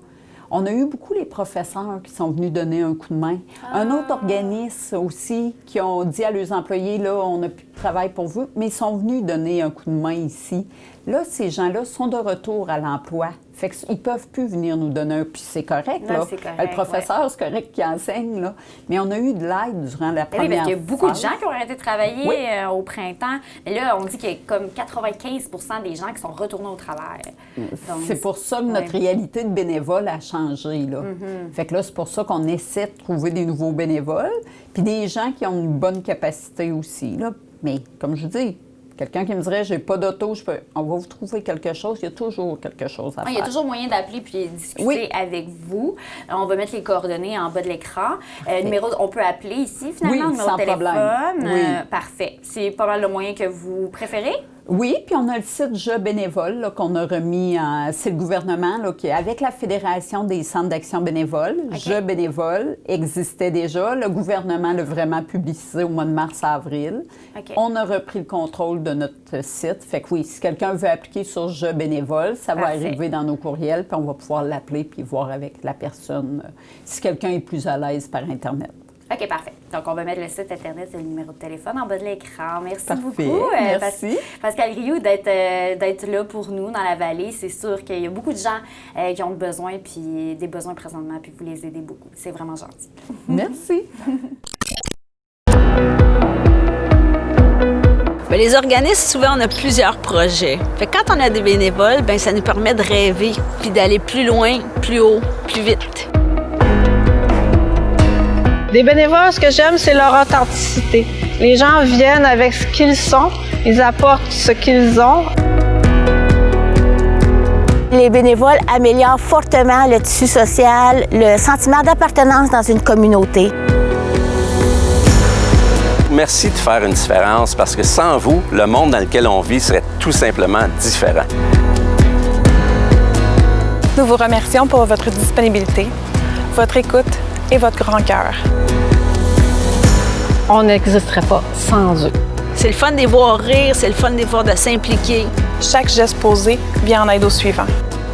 on a eu beaucoup les professeurs qui sont venus donner un coup de main. Un autre organisme aussi qui ont dit à leurs employés, là, on n'a plus de travail pour vous, mais ils sont venus donner un coup de main ici. Là, ces gens-là sont de retour à l'emploi. Fait qu'ils ne peuvent plus venir nous donner un... Puis c'est correct, là. C'est correct, le professeur, c'est correct qu'il enseigne, là. Mais on a eu de l'aide durant la première phase. Oui, parce qu'il y a beaucoup de gens qui ont arrêté de travailler au printemps. Et là, on dit qu'il y a comme 95 des gens qui sont retournés au travail. C'est pour ça que notre réalité de bénévole a changé, là. Fait que là, c'est pour ça qu'on essaie de trouver des nouveaux bénévoles, puis des gens qui ont une bonne capacité aussi, là. Mais, comme je vous dis, quelqu'un qui me dirait, j'ai pas d'auto, on va vous trouver quelque chose. Il y a toujours quelque chose à faire. Il y a toujours moyen d'appeler puis discuter avec vous. On va mettre les coordonnées en bas de l'écran. Numéro, on peut appeler ici, finalement, numéro de téléphone. Parfait. C'est pas mal le moyen que vous préférez? Oui, puis on a le site Je bénévole là, qu'on a remis, c'est le gouvernement là, qui, avec la Fédération des centres d'action bénévole. Je bénévole existait déjà. Le gouvernement l'a vraiment publicisé au mois de mars-avril. On a repris le contrôle de notre site. Fait que oui, si quelqu'un veut appliquer sur Je bénévole, ça va arriver dans nos courriels, puis on va pouvoir l'appeler puis voir avec la personne si quelqu'un est plus à l'aise par Internet. OK, parfait. Donc, on va mettre le site Internet et le numéro de téléphone en bas de l'écran. Merci beaucoup. Merci. Pascal Rioux, d'être là pour nous dans la vallée. C'est sûr qu'il y a beaucoup de gens qui ont besoin, puis des besoins présentement, puis vous les aidez beaucoup. C'est vraiment gentil. Merci. Bien, les organismes, souvent, on a plusieurs projets. Fait que quand on a des bénévoles, bien, ça nous permet de rêver, puis d'aller plus loin, plus haut, plus vite. Des bénévoles, ce que j'aime, c'est leur authenticité. Les gens viennent avec ce qu'ils sont, ils apportent ce qu'ils ont. Les bénévoles améliorent fortement le tissu social, le sentiment d'appartenance dans une communauté. Merci de faire une différence parce que sans vous, le monde dans lequel on vit serait tout simplement différent. Nous vous remercions pour votre disponibilité, votre écoute et votre grand cœur. On n'existerait pas sans eux. C'est le fun de les voir rire, c'est le fun de les voir de s'impliquer. Chaque geste posé vient en aide au suivant.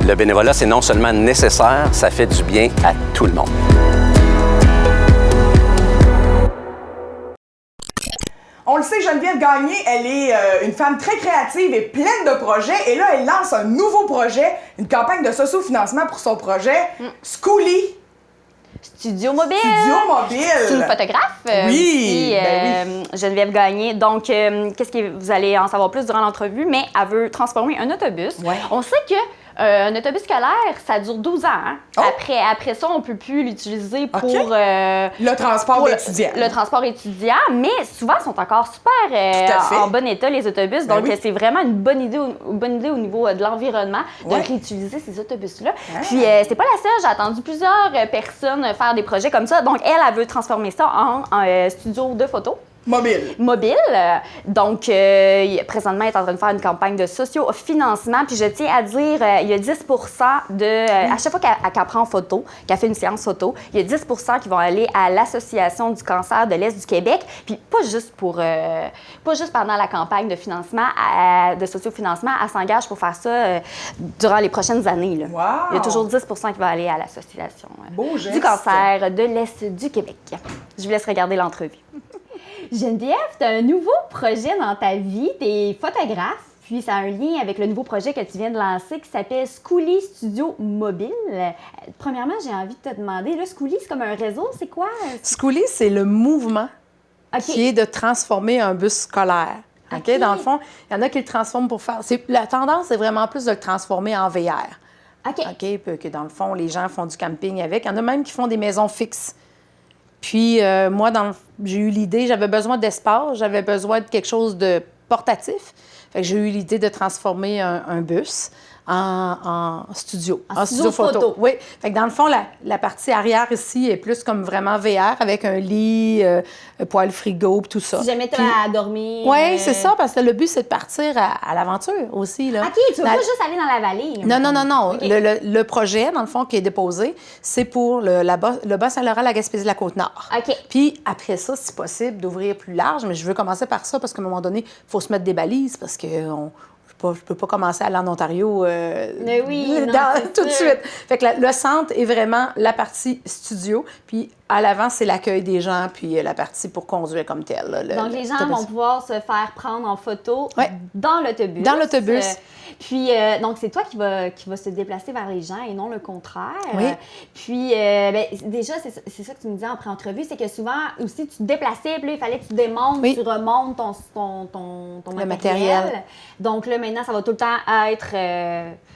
Le bénévolat, c'est non seulement nécessaire, ça fait du bien à tout le monde. On le sait, Geneviève Gagné, elle est une femme très créative et pleine de projets. Et là, elle lance un nouveau projet, une campagne de socio-financement pour son projet Schoolie. Studio mobile. Studio mobile. C'est une photographe. Oui. Geneviève Gagné. Donc, qu'est-ce que vous allez en savoir plus durant l'entrevue, mais elle veut transformer un autobus. Ouais. On sait que Un autobus scolaire, ça dure 12 ans. Hein? Après ça, on ne peut plus l'utiliser pour... le transport d'étudiants. Le transport étudiant, mais souvent, ils sont encore super en bon état, les autobus. Donc, c'est vraiment une bonne idée au niveau de l'environnement de réutiliser ces autobus-là. Puis, c'est pas la seule. J'ai entendu plusieurs personnes faire des projets comme ça. Donc, elle veut transformer ça en studio de photos. Mobile. Donc, présentement, elle est en train de faire une campagne de socio-financement. Puis, je tiens à dire, il y a 10 à chaque fois qu'elle prend photo, qu'elle fait une séance photo, il y a 10 qui vont aller à l'Association du cancer de l'Est du Québec. Puis, pas juste pendant la campagne de financement, de socio-financement, elle s'engage pour faire ça durant les prochaines années. Là. Wow. Il y a toujours 10 qui va aller à l'Association du cancer de l'Est du Québec. Je vous laisse regarder l'entrevue. Geneviève, tu as un nouveau projet dans ta vie. Tu es photographe, puis ça a un lien avec le nouveau projet que tu viens de lancer qui s'appelle Schooly Studio Mobile. Premièrement, j'ai envie de te demander, là, Schooly, c'est comme un réseau, c'est quoi? Schooly, c'est le mouvement qui est de transformer un bus scolaire. Okay? Dans le fond, il y en a qui le transforment pour faire... La tendance, c'est vraiment plus de le transformer en VR. OK. Que dans le fond, les gens font du camping avec. Il y en a même qui font des maisons fixes. Puis, moi, j'ai eu l'idée, j'avais besoin d'espace, j'avais besoin de quelque chose de portatif. Fait que j'ai eu l'idée de transformer un bus en studio. En studio photo. Oui. Fait que dans le fond, la partie arrière ici est plus comme vraiment VR avec un lit, poêle frigo, tout ça. Si jamais tu as à dormir. Oui, c'est ça, parce que le but, c'est de partir à l'aventure aussi. Là. OK, tu veux pas juste aller dans la vallée. Non. Okay. Le projet, dans le fond, qui est déposé, c'est pour le Bas-Saint-Laurent, la Gaspésie, la Côte-Nord. OK. Puis après ça, si possible, d'ouvrir plus large, mais je veux commencer par ça parce qu'à un moment donné, il faut se mettre des balises parce que je peux pas commencer à aller en Ontario tout de suite. Fait que le centre est vraiment la partie studio, puis à l'avant, c'est l'accueil des gens, puis la partie pour conduire comme tel. Donc, les gens vont pouvoir se faire prendre en photo dans l'autobus. Dans l'autobus. Puis, donc, c'est toi qui va se déplacer vers les gens et non le contraire. Oui. Puis, déjà, c'est ça que tu me disais en pré-entrevue, c'est que souvent, aussi, tu te déplaçais, puis là, il fallait que tu démontes, tu remontes ton matériel. Donc, là, maintenant, ça va tout le temps être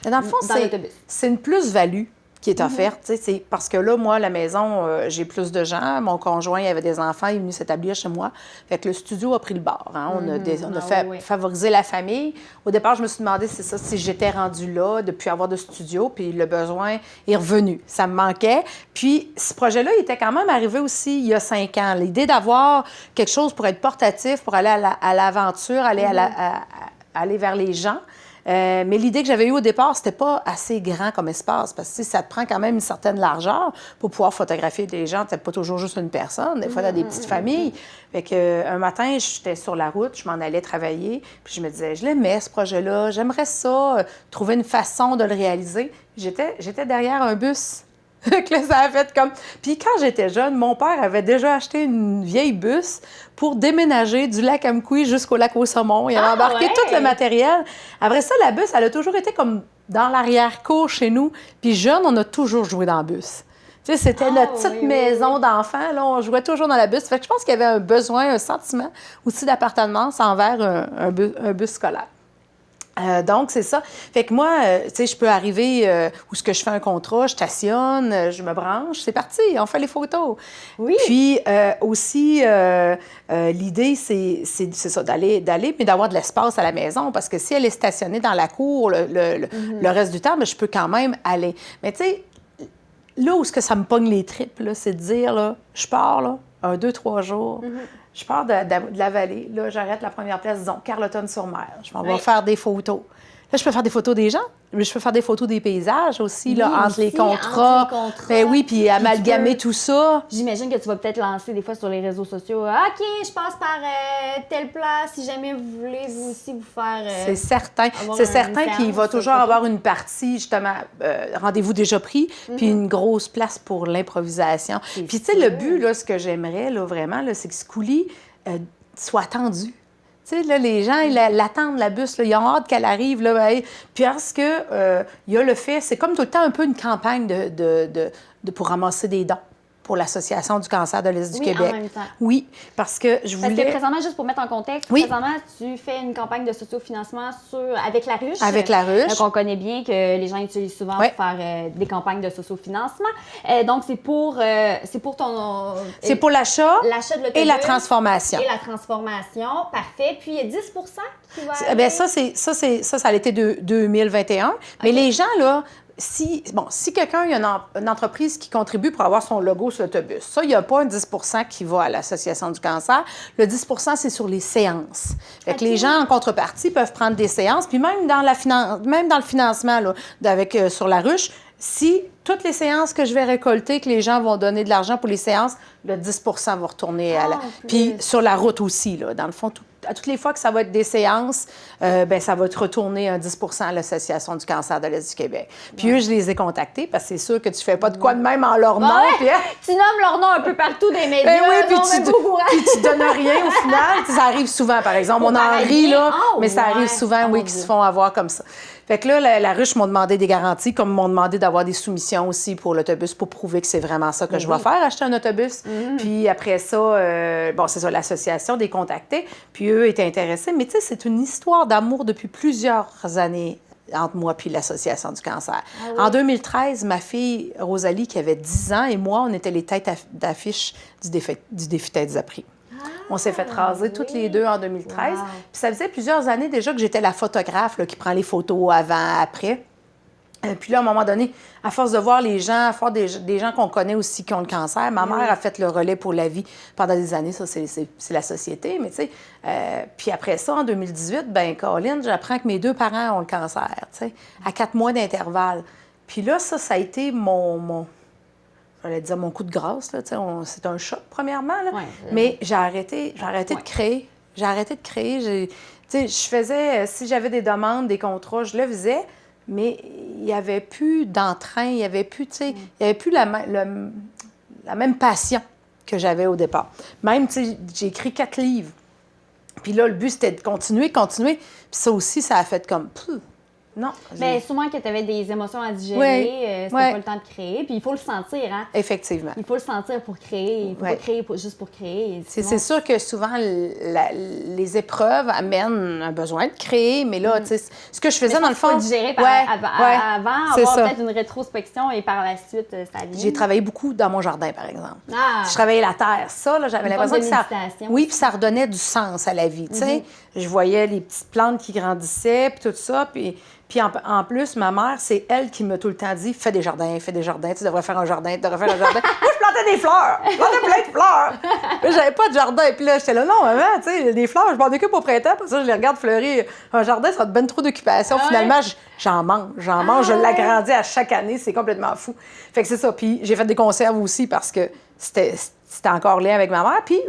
dans le fond, dans l'autobus. C'est une plus-value qui est offerte. C'est parce que là, moi, la maison, j'ai plus de gens. Mon conjoint, il avait des enfants, il est venu s'établir chez moi. Fait que le studio a pris le bord. Hein. On a favorisé la famille. Au départ, je me suis demandé, c'est ça, si j'étais rendue là, de ne plus avoir de studio, puis le besoin est revenu. Ça me manquait. Puis ce projet-là, il était quand même arrivé aussi il y a 5 ans. L'idée d'avoir quelque chose pour être portatif, pour aller à l'aventure, aller vers les gens. Mais l'idée que j'avais eue au départ, c'était pas assez grand comme espace parce que ça te prend quand même une certaine largeur pour pouvoir photographier des gens. T'es pas toujours juste une personne. Des fois, t'as des petites familles. Fait que, un matin, j'étais sur la route, je m'en allais travailler, puis je me disais, je l'aimais, ce projet-là, j'aimerais ça, trouver une façon de le réaliser. J'étais derrière un bus. Que là, ça a fait comme... Puis quand j'étais jeune, mon père avait déjà acheté une vieille bus pour déménager du lac Amqui jusqu'au lac au Saumon. Il avait embarqué tout le matériel. Après ça, la bus, elle a toujours été comme dans l'arrière-cour chez nous. Puis jeune, on a toujours joué dans la bus. Tu sais, c'était notre petite maison d'enfants. Là, on jouait toujours dans la bus. Fait que je pense qu'il y avait un besoin, un sentiment aussi d'appartenance envers un bus scolaire. Donc, c'est ça. Fait que moi, tu sais, je peux arriver où ce que je fais un contrat, je stationne, je me branche, c'est parti, on fait les photos. Oui. Puis aussi, l'idée, c'est ça, d'aller, mais d'avoir de l'espace à la maison, parce que si elle est stationnée dans la cour le reste du temps, bien, je peux quand même aller. Mais tu sais, là où ce que ça me pogne les tripes, là, c'est de dire, là, je pars, là, 1, 2, 3 jours. Je pars de la vallée. Là, j'arrête la première place, disons, Carleton-sur-Mer. Je m'en vais faire des photos. Là, je peux faire des photos des gens, mais je peux faire des photos des paysages aussi, là, entre les contrats. Ben oui, puis amalgamer tout ça. J'imagine que tu vas peut-être lancer des fois sur les réseaux sociaux. OK, je passe par telle place, si jamais vous voulez, vous aussi, vous faire... c'est certain. C'est certain qu'il va toujours avoir une partie, justement, rendez-vous déjà pris, puis une grosse place pour l'improvisation. Puis, tu sais, le but, là, ce que j'aimerais, là, vraiment, là, c'est que Schooly soit attendu. Tu sais, là, les gens, ils l'attendent, la bus, là, ils ont hâte qu'elle arrive. Là, puis parce que il y a le fait, c'est comme tout le temps un peu une campagne pour ramasser des dons pour l'Association du cancer de l'Est du Québec. En même temps. Oui, parce que je voulais... Parce que présentement, juste pour mettre en contexte, présentement, tu fais une campagne de sociofinancement avec la ruche. Avec la ruche. Donc, on connaît bien que les gens utilisent souvent pour faire des campagnes de sociofinancement. Donc, c'est pour ton... c'est pour l'achat de l'autobus. Et la transformation. Et la transformation, parfait. Puis, il y a 10 qui va aller... Bien, ça a été 2021. Mais les gens, là... Si quelqu'un, il y a une entreprise qui contribue pour avoir son logo sur l'autobus, ça, il n'y a pas un 10 qui va à l'Association du cancer. Le 10 c'est sur les séances. Fait que les gens, en contrepartie, peuvent prendre des séances. Puis même dans le financement là, sur la ruche, si toutes les séances que je vais récolter, que les gens vont donner de l'argent pour les séances, le 10 va retourner à la... Puis sur la route aussi, là, dans le fond, à toutes les fois que ça va être des séances, ça va te retourner un 10 à l'Association du cancer de l'Est du Québec. Puis eux, je les ai contactés parce que c'est sûr que tu fais pas de quoi de même en leur nom. Puis, tu nommes leur nom un peu partout des médias. Oui, puis tu donnes rien au final. Ça arrive souvent, par exemple. On en rit, là, mais ça arrive souvent, qu'ils se font avoir comme ça. Fait que là, la ruche m'ont demandé des garanties, comme m'ont demandé d'avoir des soumissions aussi pour l'autobus pour prouver que c'est vraiment ça que je vais faire, acheter un autobus. Puis après ça, c'est ça, l'association des contactés. Puis eux étaient intéressés. Mais tu sais, c'est une histoire d'amour depuis plusieurs années entre moi puis l'Association du cancer. En 2013, ma fille Rosalie, qui avait 10 ans, et moi, on était les têtes d'affiche du défi Têtes à prix. On s'est fait raser toutes les deux en 2013. Puis ça faisait plusieurs années déjà que j'étais la photographe là, qui prend les photos avant, après. Puis là, à un moment donné, à force de voir les gens, à force des gens qu'on connaît aussi qui ont le cancer, ma mère a fait le relais pour la vie pendant des années. Ça, c'est la société. Mais tu sais, puis après ça, en 2018, Colin, j'apprends que mes 2 parents ont le cancer, tu sais, à 4 mois d'intervalle. Puis là, ça a été j'allais dire mon coup de grâce, là, c'est un choc, premièrement, là. Mais j'ai arrêté de créer. J'ai arrêté de créer. Je faisais, si j'avais des demandes, des contrats, je le faisais, mais il n'y avait plus d'entrain, il n'y avait plus, il y avait plus la même passion que j'avais au départ. Même, j'ai écrit 4 livres. Puis là, le but, c'était de continuer. Puis ça aussi, ça a fait comme... Non. Bien, souvent que tu avais des émotions à digérer, c'était pas le temps de créer. Puis il faut le sentir, hein? Effectivement. Il faut le sentir pour créer. Il ne faut pas créer juste pour créer. Sinon... C'est sûr que souvent, les épreuves amènent un besoin de créer, mais là, tu sais, ce que je faisais dans le fond... Il faut digérer avant, avoir peut-être une rétrospection et par la suite, ça vient. J'ai travaillé beaucoup dans mon jardin, par exemple. Je travaillais la terre. Ça, là, j'avais l'impression que ça... Oui, puis ça redonnait du sens à la vie, tu sais. Je voyais les petites plantes qui grandissaient, puis tout ça, Puis en plus, ma mère, c'est elle qui m'a tout le temps dit « Fais des jardins, tu devrais faire un jardin, tu devrais faire un jardin. » Moi, je plantais des fleurs, je plantais plein de fleurs. Mais j'avais pas de jardin. Puis là, j'étais là « Non, maman, tu sais, des fleurs, je m'en occupe au printemps, puis ça, je les regarde fleurir. Un jardin, ça te donne trop d'occupation. Finalement, j'en mange, je l'agrandis à chaque année, c'est complètement fou. Fait que c'est ça. Puis j'ai fait des conserves aussi parce que c'était encore lien avec ma mère. Puis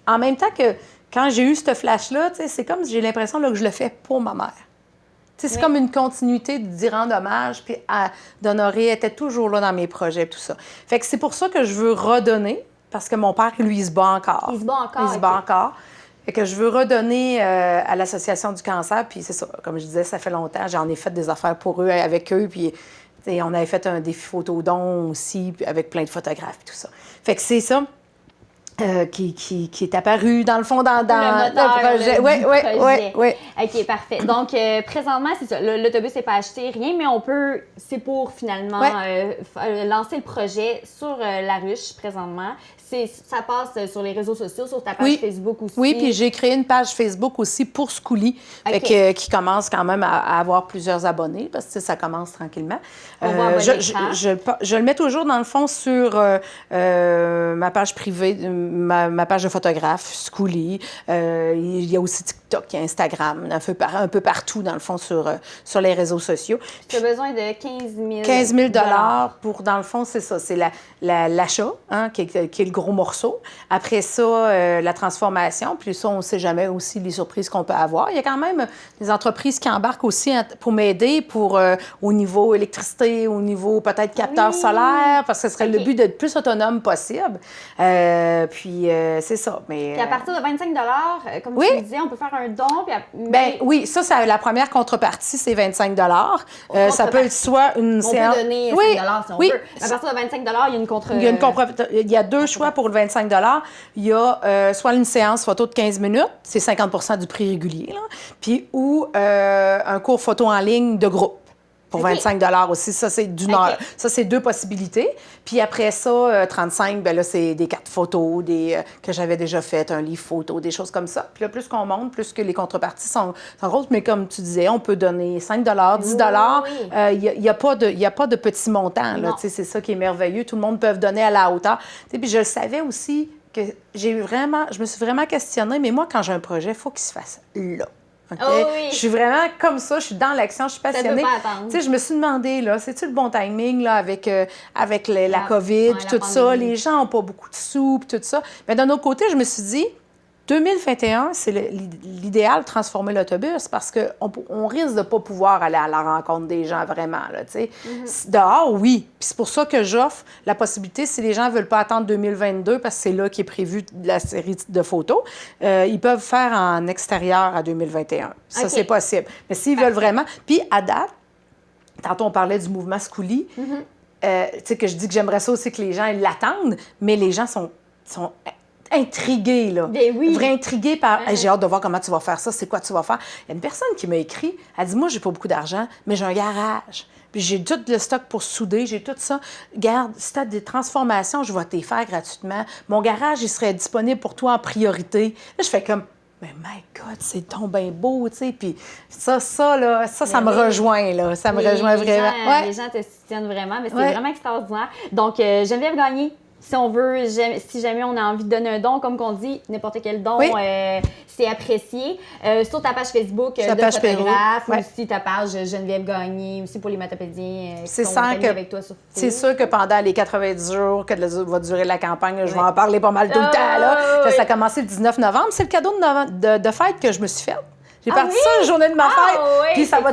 en même temps que quand j'ai eu ce flash-là, tu sais, c'est comme si j'ai l'impression là, que je le fais pour ma mère. C'est comme une continuité d'y rendre hommage, puis d'honorer, elle était toujours là dans mes projets, tout ça. Fait que c'est pour ça que je veux redonner, parce que mon père, lui, il se bat encore. Il se bat encore. Il se bat encore. Fait que je veux redonner à l'Association du cancer, puis c'est ça, comme je disais, ça fait longtemps, j'en ai fait des affaires pour eux, avec eux, puis on avait fait un défi photodon aussi, avec plein de photographes, et tout ça. Fait que c'est ça. Qui est apparu, dans le fond, dans le projet. Oui. OK, parfait. Donc, présentement, c'est ça. L'autobus n'est pas acheté, rien, mais c'est pour finalement lancer le projet sur la ruche, présentement. Ça passe sur les réseaux sociaux, sur ta page Facebook aussi. Oui, puis j'ai créé une page Facebook aussi pour Scooly, qui commence quand même à avoir plusieurs abonnés, parce que ça commence tranquillement. Je le mets toujours, dans le fond, sur ma page privée, ma page de photographe, Scooly. Il y a aussi TikTok, il y a Instagram, un peu partout, dans le fond, sur les réseaux sociaux. Tu as besoin de 15 000 15 000 pour, dans le fond, c'est ça, c'est l'achat, hein, qui est le gros morceau. Après ça, la transformation, puis ça, on ne sait jamais aussi les surprises qu'on peut avoir. Il y a quand même des entreprises qui embarquent aussi pour m'aider au niveau électricité, au niveau peut-être capteur solaire, parce que ce serait le but d'être plus autonome possible. Puis c'est ça. Mais, puis à partir de 25 $, comme tu disais, on peut faire un don. Ben oui, ça, la première contrepartie, c'est 25 ça peut être soit une séance... On peut donner 5 si on veut. À partir de 25 il y a une Il y a deux choix pour le 25 Il y a soit une séance photo de 15 minutes, c'est 50 du prix régulier, là, puis ou un cours photo en ligne de groupe. Pour 25 aussi, ça, c'est d'une heure. Ça, c'est 2 possibilités. Puis après ça, 35 ben là, c'est des cartes photos, que j'avais déjà faites, un livre photo, des choses comme ça. Puis là, plus qu'on monte, plus que les contreparties sont grosses. Mais comme tu disais, on peut donner 5 10 Il n'y a pas de petits montants. Là, c'est ça qui est merveilleux. Tout le monde peut donner à la hauteur. Puis je le savais aussi que je me suis vraiment questionnée, mais moi, quand j'ai un projet, il faut qu'il se fasse là. Okay? Oh oui. Je suis vraiment comme ça, je suis dans l'action, je suis passionnée. Ça peut pas attendre. Je me suis demandé, là, c'est-tu le bon timing là, avec la COVID et tout ça? Les gens n'ont pas beaucoup de sous et tout ça. Mais d'un autre côté, je me suis dit, 2021, c'est l'idéal de transformer l'autobus parce qu'on risque de ne pas pouvoir aller à la rencontre des gens vraiment. Là, Dehors, oui. Puis c'est pour ça que j'offre la possibilité, si les gens ne veulent pas attendre 2022, parce que c'est là qu'est prévu la série de photos, ils peuvent faire en extérieur à 2021. Ça, c'est possible. Mais s'ils veulent vraiment... Puis à date, tantôt on parlait du mouvement Scoulis, que je dis que j'aimerais ça aussi que les gens ils l'attendent, mais les gens sont intrigués, là. Vrai intrigués par j'ai hâte de voir comment tu vas faire ça, c'est quoi tu vas faire. Il y a une personne qui m'a écrit, elle dit moi j'ai pas beaucoup d'argent, mais j'ai un garage. Puis j'ai tout le stock pour souder, j'ai tout ça. Garde, si tu as des transformations, je vais te les faire gratuitement. Mon garage, il serait disponible pour toi en priorité. Là, je fais comme mais my God, c'est donc bien beau, tu sais. Puis ça me rejoint, là. Ça me rejoint vraiment. Les gens te soutiennent vraiment, mais c'est vraiment extraordinaire. Donc, Geneviève Gagné. Si on veut, si jamais on a envie de donner un don, comme qu'on dit, n'importe quel don, c'est apprécié. Sur ta page Facebook de photographe, ou aussi ta page Geneviève Gagné, aussi pour les matapédiens qui sont amis avec toi sur Facebook. C'est sûr que pendant les 90 jours que va durer la campagne, je vais en parler pas mal tout le temps. Là. Ça a commencé le 19 novembre. C'est le cadeau de fête que je me suis fait. J'ai parti ça la journée de ma fête. Puis ça va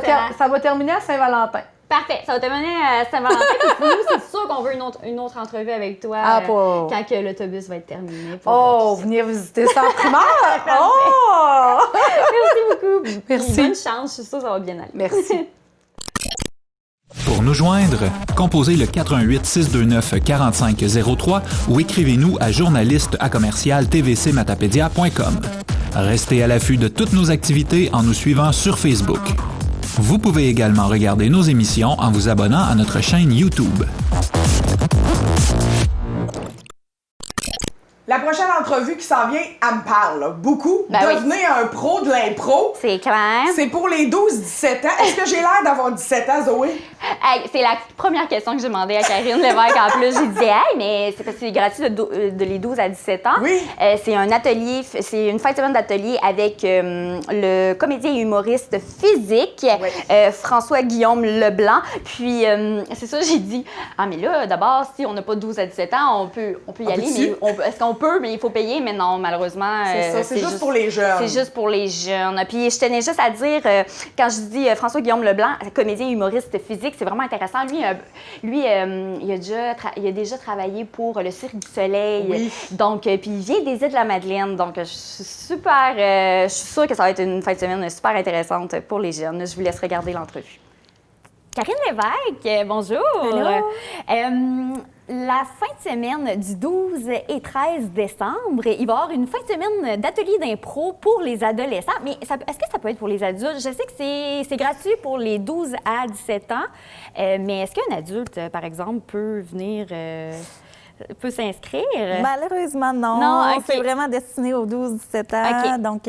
terminer à Saint-Valentin. Parfait. Ça va te mener à Saint-Valentin. Nous, c'est sûr qu'on veut une autre entrevue avec toi quand que l'autobus va être terminé. Venir visiter ça en primaire. Merci beaucoup. Merci. Bonne chance. Je suis sûre que ça va bien aller. Merci. Pour nous joindre, composez le 418 629 4503 ou écrivez-nous à journaliste@tvcmatapedia.com. Restez à l'affût de toutes nos activités en nous suivant sur Facebook. Vous pouvez également regarder nos émissions en vous abonnant à notre chaîne YouTube. La prochaine entrevue qui s'en vient, elle me parle beaucoup. Devenez un pro de l'impro. C'est clair. C'est pour les 12-17 ans. Est-ce que j'ai l'air d'avoir 17 ans, Zoé? C'est la première question que j'ai demandé à Karine Lévesque. En plus, j'ai dit, mais c'est parce que c'est gratuit de les 12 à 17 ans. Oui. C'est un atelier, c'est une fin de semaine d'atelier avec le comédien et humoriste physique, François-Guillaume Leblanc. Puis, c'est ça, j'ai dit, mais là, d'abord, si on n'a pas 12 à 17 ans, on peut y aller, mais est-ce qu'on peut, mais il faut payer, mais non, malheureusement. C'est juste pour les jeunes. C'est juste pour les jeunes. Puis je tenais juste à dire, quand je dis François-Guillaume Leblanc, comédien humoriste physique, c'est vraiment intéressant. Lui, il a déjà travaillé pour le Cirque du Soleil. Oui. Donc, puis il vient des Îles-de-la-Madeleine. Donc, je suis je suis sûre que ça va être une fin de semaine super intéressante pour les jeunes. Je vous laisse regarder l'entrevue. Karine Lévesque, bonjour. Hello. La fin de semaine du 12 et 13 décembre, il va y avoir une fin de semaine d'atelier d'impro pour les adolescents. Mais est-ce que ça peut être pour les adultes? Je sais que c'est gratuit pour les 12 à 17 ans, mais est-ce qu'un adulte, par exemple, peut venir... peut s'inscrire? Malheureusement, non. Non, c'est vraiment destiné aux 12-17 ans. Donc,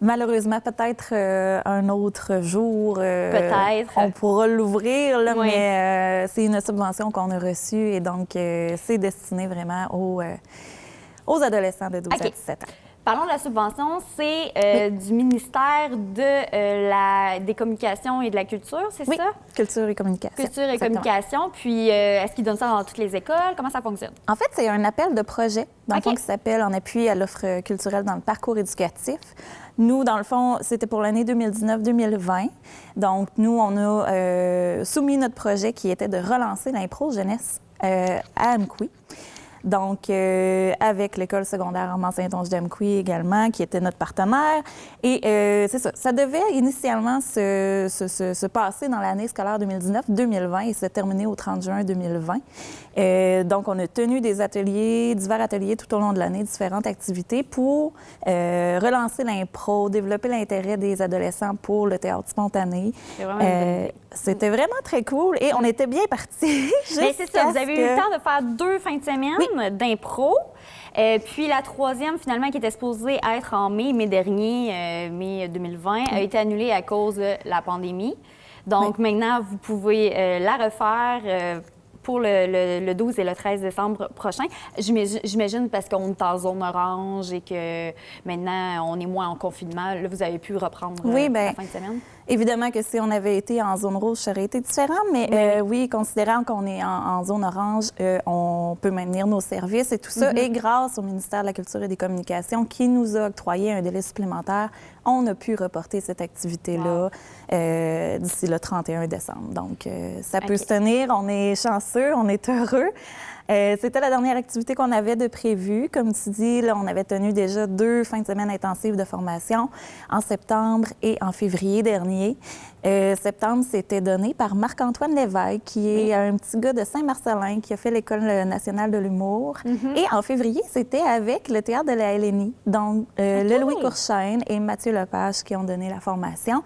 malheureusement, peut-être un autre jour, peut-être. on pourra l'ouvrir, là, mais c'est une subvention qu'on a reçue et donc c'est destiné vraiment aux adolescents de 12 à 17 ans. Parlons de la subvention, c'est du ministère des Communications et de la Culture, c'est ça? Culture et communication. Culture et communication. Puis, est-ce qu'ils donnent ça dans toutes les écoles? Comment ça fonctionne? En fait, c'est un appel de projet, dans le fond, qui s'appelle « En appui à l'offre culturelle dans le parcours éducatif ». Nous, dans le fond, c'était pour l'année 2019-2020. Donc, nous, on a soumis notre projet qui était de relancer l'impro jeunesse à Amqui. Donc, avec l'école secondaire Armand-Saint-Onge-d'Amqui également, qui était notre partenaire. Et c'est ça. Ça devait initialement se passer dans l'année scolaire 2019-2020 et se terminer au 30 juin 2020. Donc, on a tenu des ateliers, divers ateliers tout au long de l'année, différentes activités pour relancer l'impro, développer l'intérêt des adolescents pour le théâtre spontané. C'était vraiment très cool et on était bien partis. Mais c'est ça, vous avez eu le temps de faire 2 fins de semaine d'impro. Puis la troisième, finalement, qui était supposée être en mai dernier, mai 2020, a été annulée à cause de la pandémie. Donc maintenant, vous pouvez la refaire pour le 12 et le 13 décembre prochain. J'imagine parce qu'on est en zone orange et que maintenant, on est moins en confinement. Là, vous avez pu reprendre la fin de semaine? Évidemment que si on avait été en zone rouge, ça aurait été différent, mais oui, considérant qu'on est en zone orange, on peut maintenir nos services et tout ça. Et grâce au ministère de la Culture et des Communications qui nous a octroyé un délai supplémentaire, on a pu reporter cette activité-là d'ici le 31 décembre. Donc, ça peut se tenir. On est chanceux, on est heureux. C'était la dernière activité qu'on avait de prévue. Comme tu dis, là, on avait tenu déjà 2 fins de semaine intensives de formation en septembre et en février dernier. Septembre, c'était donné par Marc-Antoine Lévesque, qui est un petit gars de Saint-Marcellin qui a fait l'École nationale de l'humour. Et en février, c'était avec le Théâtre de la LNI, donc le Louis Courchaine et Mathieu Lepage qui ont donné la formation.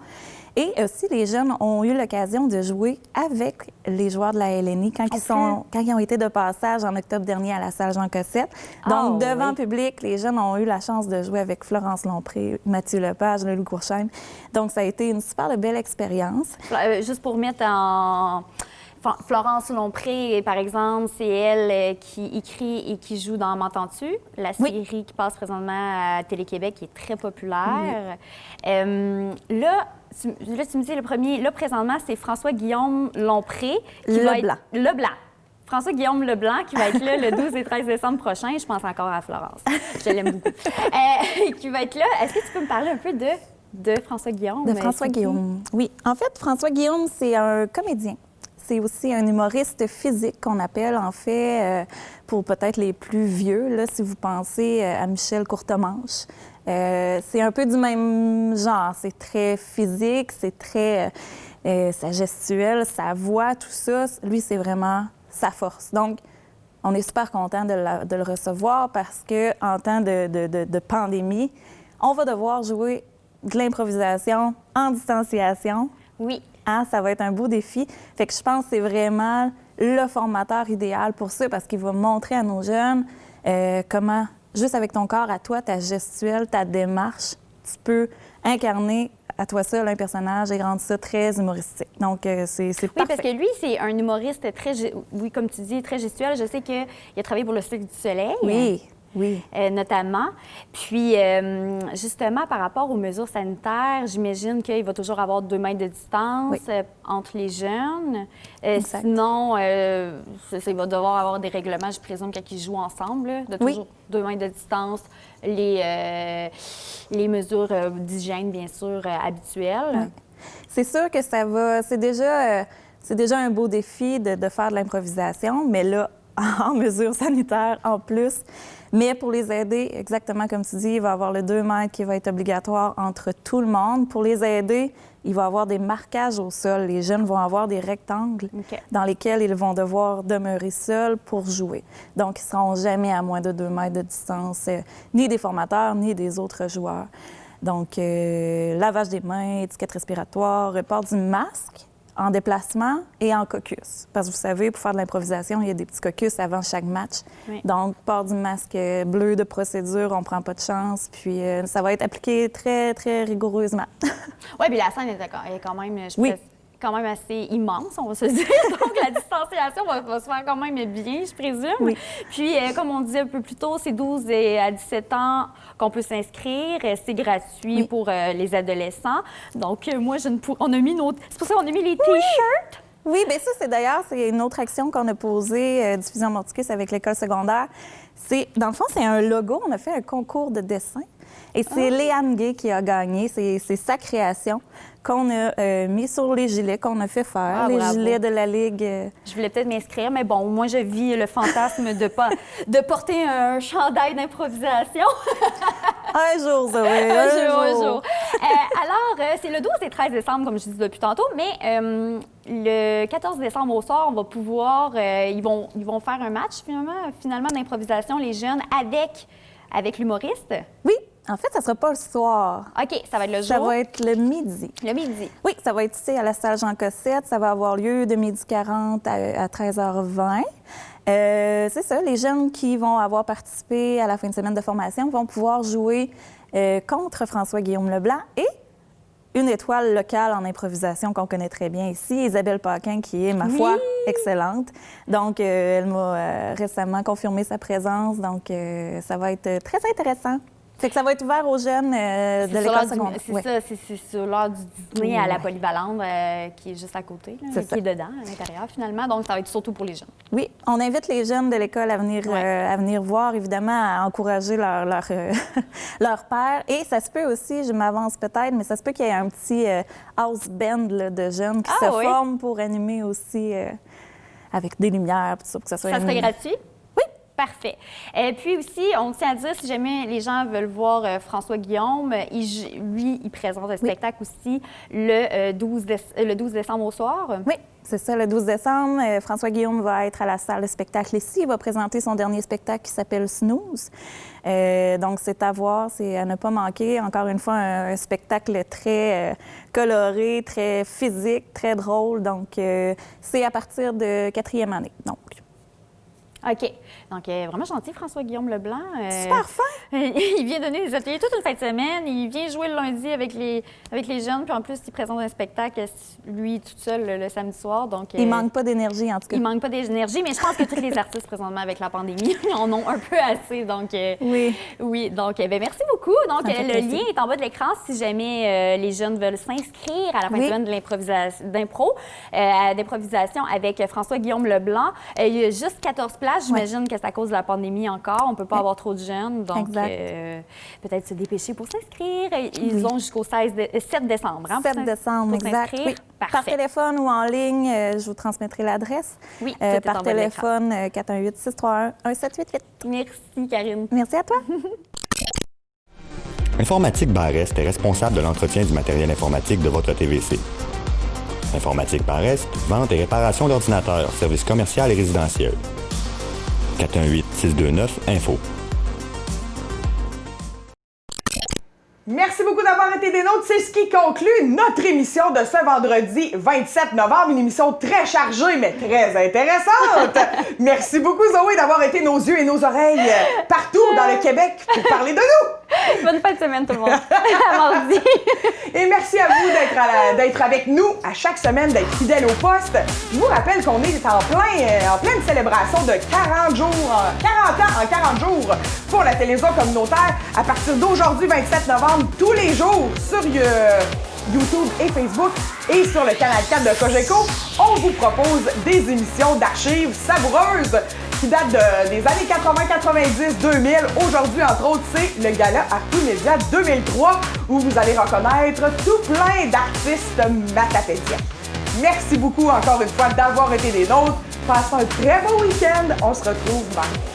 Et aussi, les jeunes ont eu l'occasion de jouer avec les joueurs de la LNI quand ils ont été de passage en octobre dernier à la salle Jean Cossette. Donc, devant public, les jeunes ont eu la chance de jouer avec Florence Lompré, Mathieu Lepage, le Louis Courchaine. Donc, ça a été une super belle expérience. Juste pour mettre en... Florence Lompré, par exemple, c'est elle qui écrit et qui joue dans M'entends-tu, la série qui passe présentement à Télé-Québec, qui est très populaire. Là, tu me dis le premier. Là, présentement, c'est François-Guillaume Lompré. Leblanc. François-Guillaume Leblanc, qui va être là le 12 et 13 décembre prochain. Je pense encore à Florence. Je l'aime beaucoup. Qui va être là. Est-ce que tu peux me parler un peu de François-Guillaume? De François-Guillaume, oui. En fait, François-Guillaume, c'est un comédien. C'est aussi un humoriste physique qu'on appelle, en fait, pour peut-être les plus vieux, là, si vous pensez à Michel Courtemanche. C'est un peu du même genre. C'est très physique, c'est très sa gestuelle, sa voix, tout ça. Lui, c'est vraiment sa force. Donc, on est super content de le recevoir parce qu'en temps de pandémie, on va devoir jouer de l'improvisation en distanciation. Oui. Hein, ça va être un beau défi. Fait que je pense que c'est vraiment le formateur idéal pour ça parce qu'il va montrer à nos jeunes comment, juste avec ton corps à toi, ta gestuelle, ta démarche, tu peux incarner à toi seul un personnage et rendre ça très humoristique. Donc, c'est parfait. Oui, parce que lui, c'est un humoriste comme tu dis, très gestuel. Je sais qu'il a travaillé pour le Cirque du Soleil. Oui. Notamment. Puis, justement, par rapport aux mesures sanitaires, j'imagine qu'il va toujours avoir 2 mètres de distance entre les jeunes. Sinon, il va devoir avoir des règlements, je présume, quand ils jouent ensemble, là, de toujours 2 mètres de distance, les mesures d'hygiène, bien sûr, habituelles. Oui. C'est sûr que ça va... C'est déjà un beau défi de faire de l'improvisation, mais là, en mesures sanitaires en plus. Mais pour les aider, exactement comme tu dis, il va y avoir le 2 mètres qui va être obligatoire entre tout le monde. Pour les aider, il va y avoir des marquages au sol. Les jeunes vont avoir des rectangles dans lesquels ils vont devoir demeurer seuls pour jouer. Donc, ils ne seront jamais à moins de 2 mètres de distance, ni des formateurs, ni des autres joueurs. Donc, lavage des mains, étiquette respiratoire, port du masque en déplacement et en caucus. Parce que vous savez, pour faire de l'improvisation, il y a des petits caucus avant chaque match. Oui. Donc, port du masque bleu de procédure, on prend pas de chance. Puis, ça va être appliqué très, très rigoureusement. Oui, puis la scène est quand même, quand même assez immense, on va se dire. Donc, la distanciation va se faire quand même bien, je présume. Oui. Puis, comme on disait un peu plus tôt, c'est 12 à 17 ans qu'on peut s'inscrire. C'est gratuit pour les adolescents. Donc, moi, on a mis c'est pour ça qu'on a mis les T-shirts. Oui, bien ça, c'est une autre action qu'on a posée, Diffusion Morticus avec l'école secondaire. Dans le fond, c'est un logo. On a fait un concours de dessin. Et c'est Léane Gay qui a gagné. C'est sa création qu'on a mis sur les gilets qu'on a fait faire, les gilets de la Ligue. Je voulais peut-être m'inscrire, mais bon, moi, je vis le fantasme de porter un chandail d'improvisation. Un jour, ça va. Un jour. Alors, c'est le 12 et 13 décembre, comme je disais depuis tantôt, mais le 14 décembre au soir, on va pouvoir... ils vont faire un match, finalement d'improvisation, les jeunes, avec l'humoriste. Oui. En fait, ça ne sera pas le soir. OK, ça va être le jour? Ça va être le midi. Le midi? Oui, ça va être ici à la salle Jean Cossette. Ça va avoir lieu de 12h40 à 13h20. C'est ça, les jeunes qui vont avoir participé à la fin de semaine de formation vont pouvoir jouer contre François-Guillaume Leblanc et une étoile locale en improvisation qu'on connaît très bien ici, Isabelle Paquin, qui est, ma foi, excellente. Donc, elle m'a récemment confirmé sa présence. Donc, ça va être très intéressant. Fait que ça va être ouvert aux jeunes de l'école secondaire. C'est ça, c'est sur l'heure du dîner à la Polyvalente qui est juste à côté, là, qui est dedans, à l'intérieur finalement. Donc, ça va être surtout pour les jeunes. Oui, on invite les jeunes de l'école à venir voir, évidemment, à encourager leur père. Et ça se peut aussi, je m'avance peut-être, mais ça se peut qu'il y ait un petit house band là, de jeunes qui se forment pour animer aussi avec des lumières, tout ça, pour que ça soit... Ça serait gratuit? Parfait. Et puis aussi, on tient à dire, si jamais les gens veulent voir François Guillaume, il présente un spectacle aussi le 12 décembre au soir. Oui, c'est ça, le 12 décembre. François Guillaume va être à la salle de spectacle ici. Il va présenter son dernier spectacle qui s'appelle Snooze. Donc, c'est à voir, c'est à ne pas manquer. Encore une fois, un spectacle très coloré, très physique, très drôle. Donc, c'est à partir de 4e année. Donc, OK. Donc, vraiment gentil, François-Guillaume Leblanc. Super fin! Il vient donner des ateliers toute une fin de semaine. Il vient jouer le lundi avec les jeunes. Puis en plus, il présente un spectacle, lui, tout seul, le samedi soir. Donc, il manque pas d'énergie, en tout cas. Il manque pas d'énergie, mais je pense que tous les artistes, présentement, avec la pandémie, en ont un peu assez. Donc, oui. Donc, merci beaucoup. Donc, le lien est en bas de l'écran si jamais les jeunes veulent s'inscrire à la fin de semaine de d'improvisation avec François-Guillaume Leblanc. Il y a juste 14 places. J'imagine que c'est à cause de la pandémie encore. On ne peut pas avoir trop de jeunes. Donc, peut-être se dépêcher pour s'inscrire. Ils ont jusqu'au 7 décembre. 7 décembre, exact. Oui. Par téléphone ou en ligne, je vous transmettrai l'adresse. Oui, par téléphone, 418-631-1788. Merci, Karine. Merci à toi. Informatique Barest est responsable de l'entretien du matériel informatique de votre TVC. Informatique Barest, vente et réparation d'ordinateurs, services commerciaux et résidentiels. 418-629-INFO. Merci beaucoup d'avoir été des nôtres. C'est ce qui conclut notre émission de ce vendredi 27 novembre. Une émission très chargée, mais très intéressante. Merci beaucoup, Zoé, d'avoir été nos yeux et nos oreilles partout dans le Québec pour parler de nous. Bonne fin de semaine, tout le monde. À mardi. Et merci à vous d'être avec nous à chaque semaine, d'être fidèles au poste. Je vous rappelle qu'on est en pleine célébration de 40 ans en 40 jours pour la télévision communautaire à partir d'aujourd'hui, 27 novembre. Tous les jours sur YouTube et Facebook et sur le canal 4 de Cogeco, on vous propose des émissions d'archives savoureuses qui datent des années 80, 90, 2000. Aujourd'hui, entre autres, c'est le gala Arquimédia 2003 où vous allez reconnaître tout plein d'artistes matapédiens. Merci beaucoup encore une fois d'avoir été des nôtres. Passez un très beau week-end. On se retrouve mardi.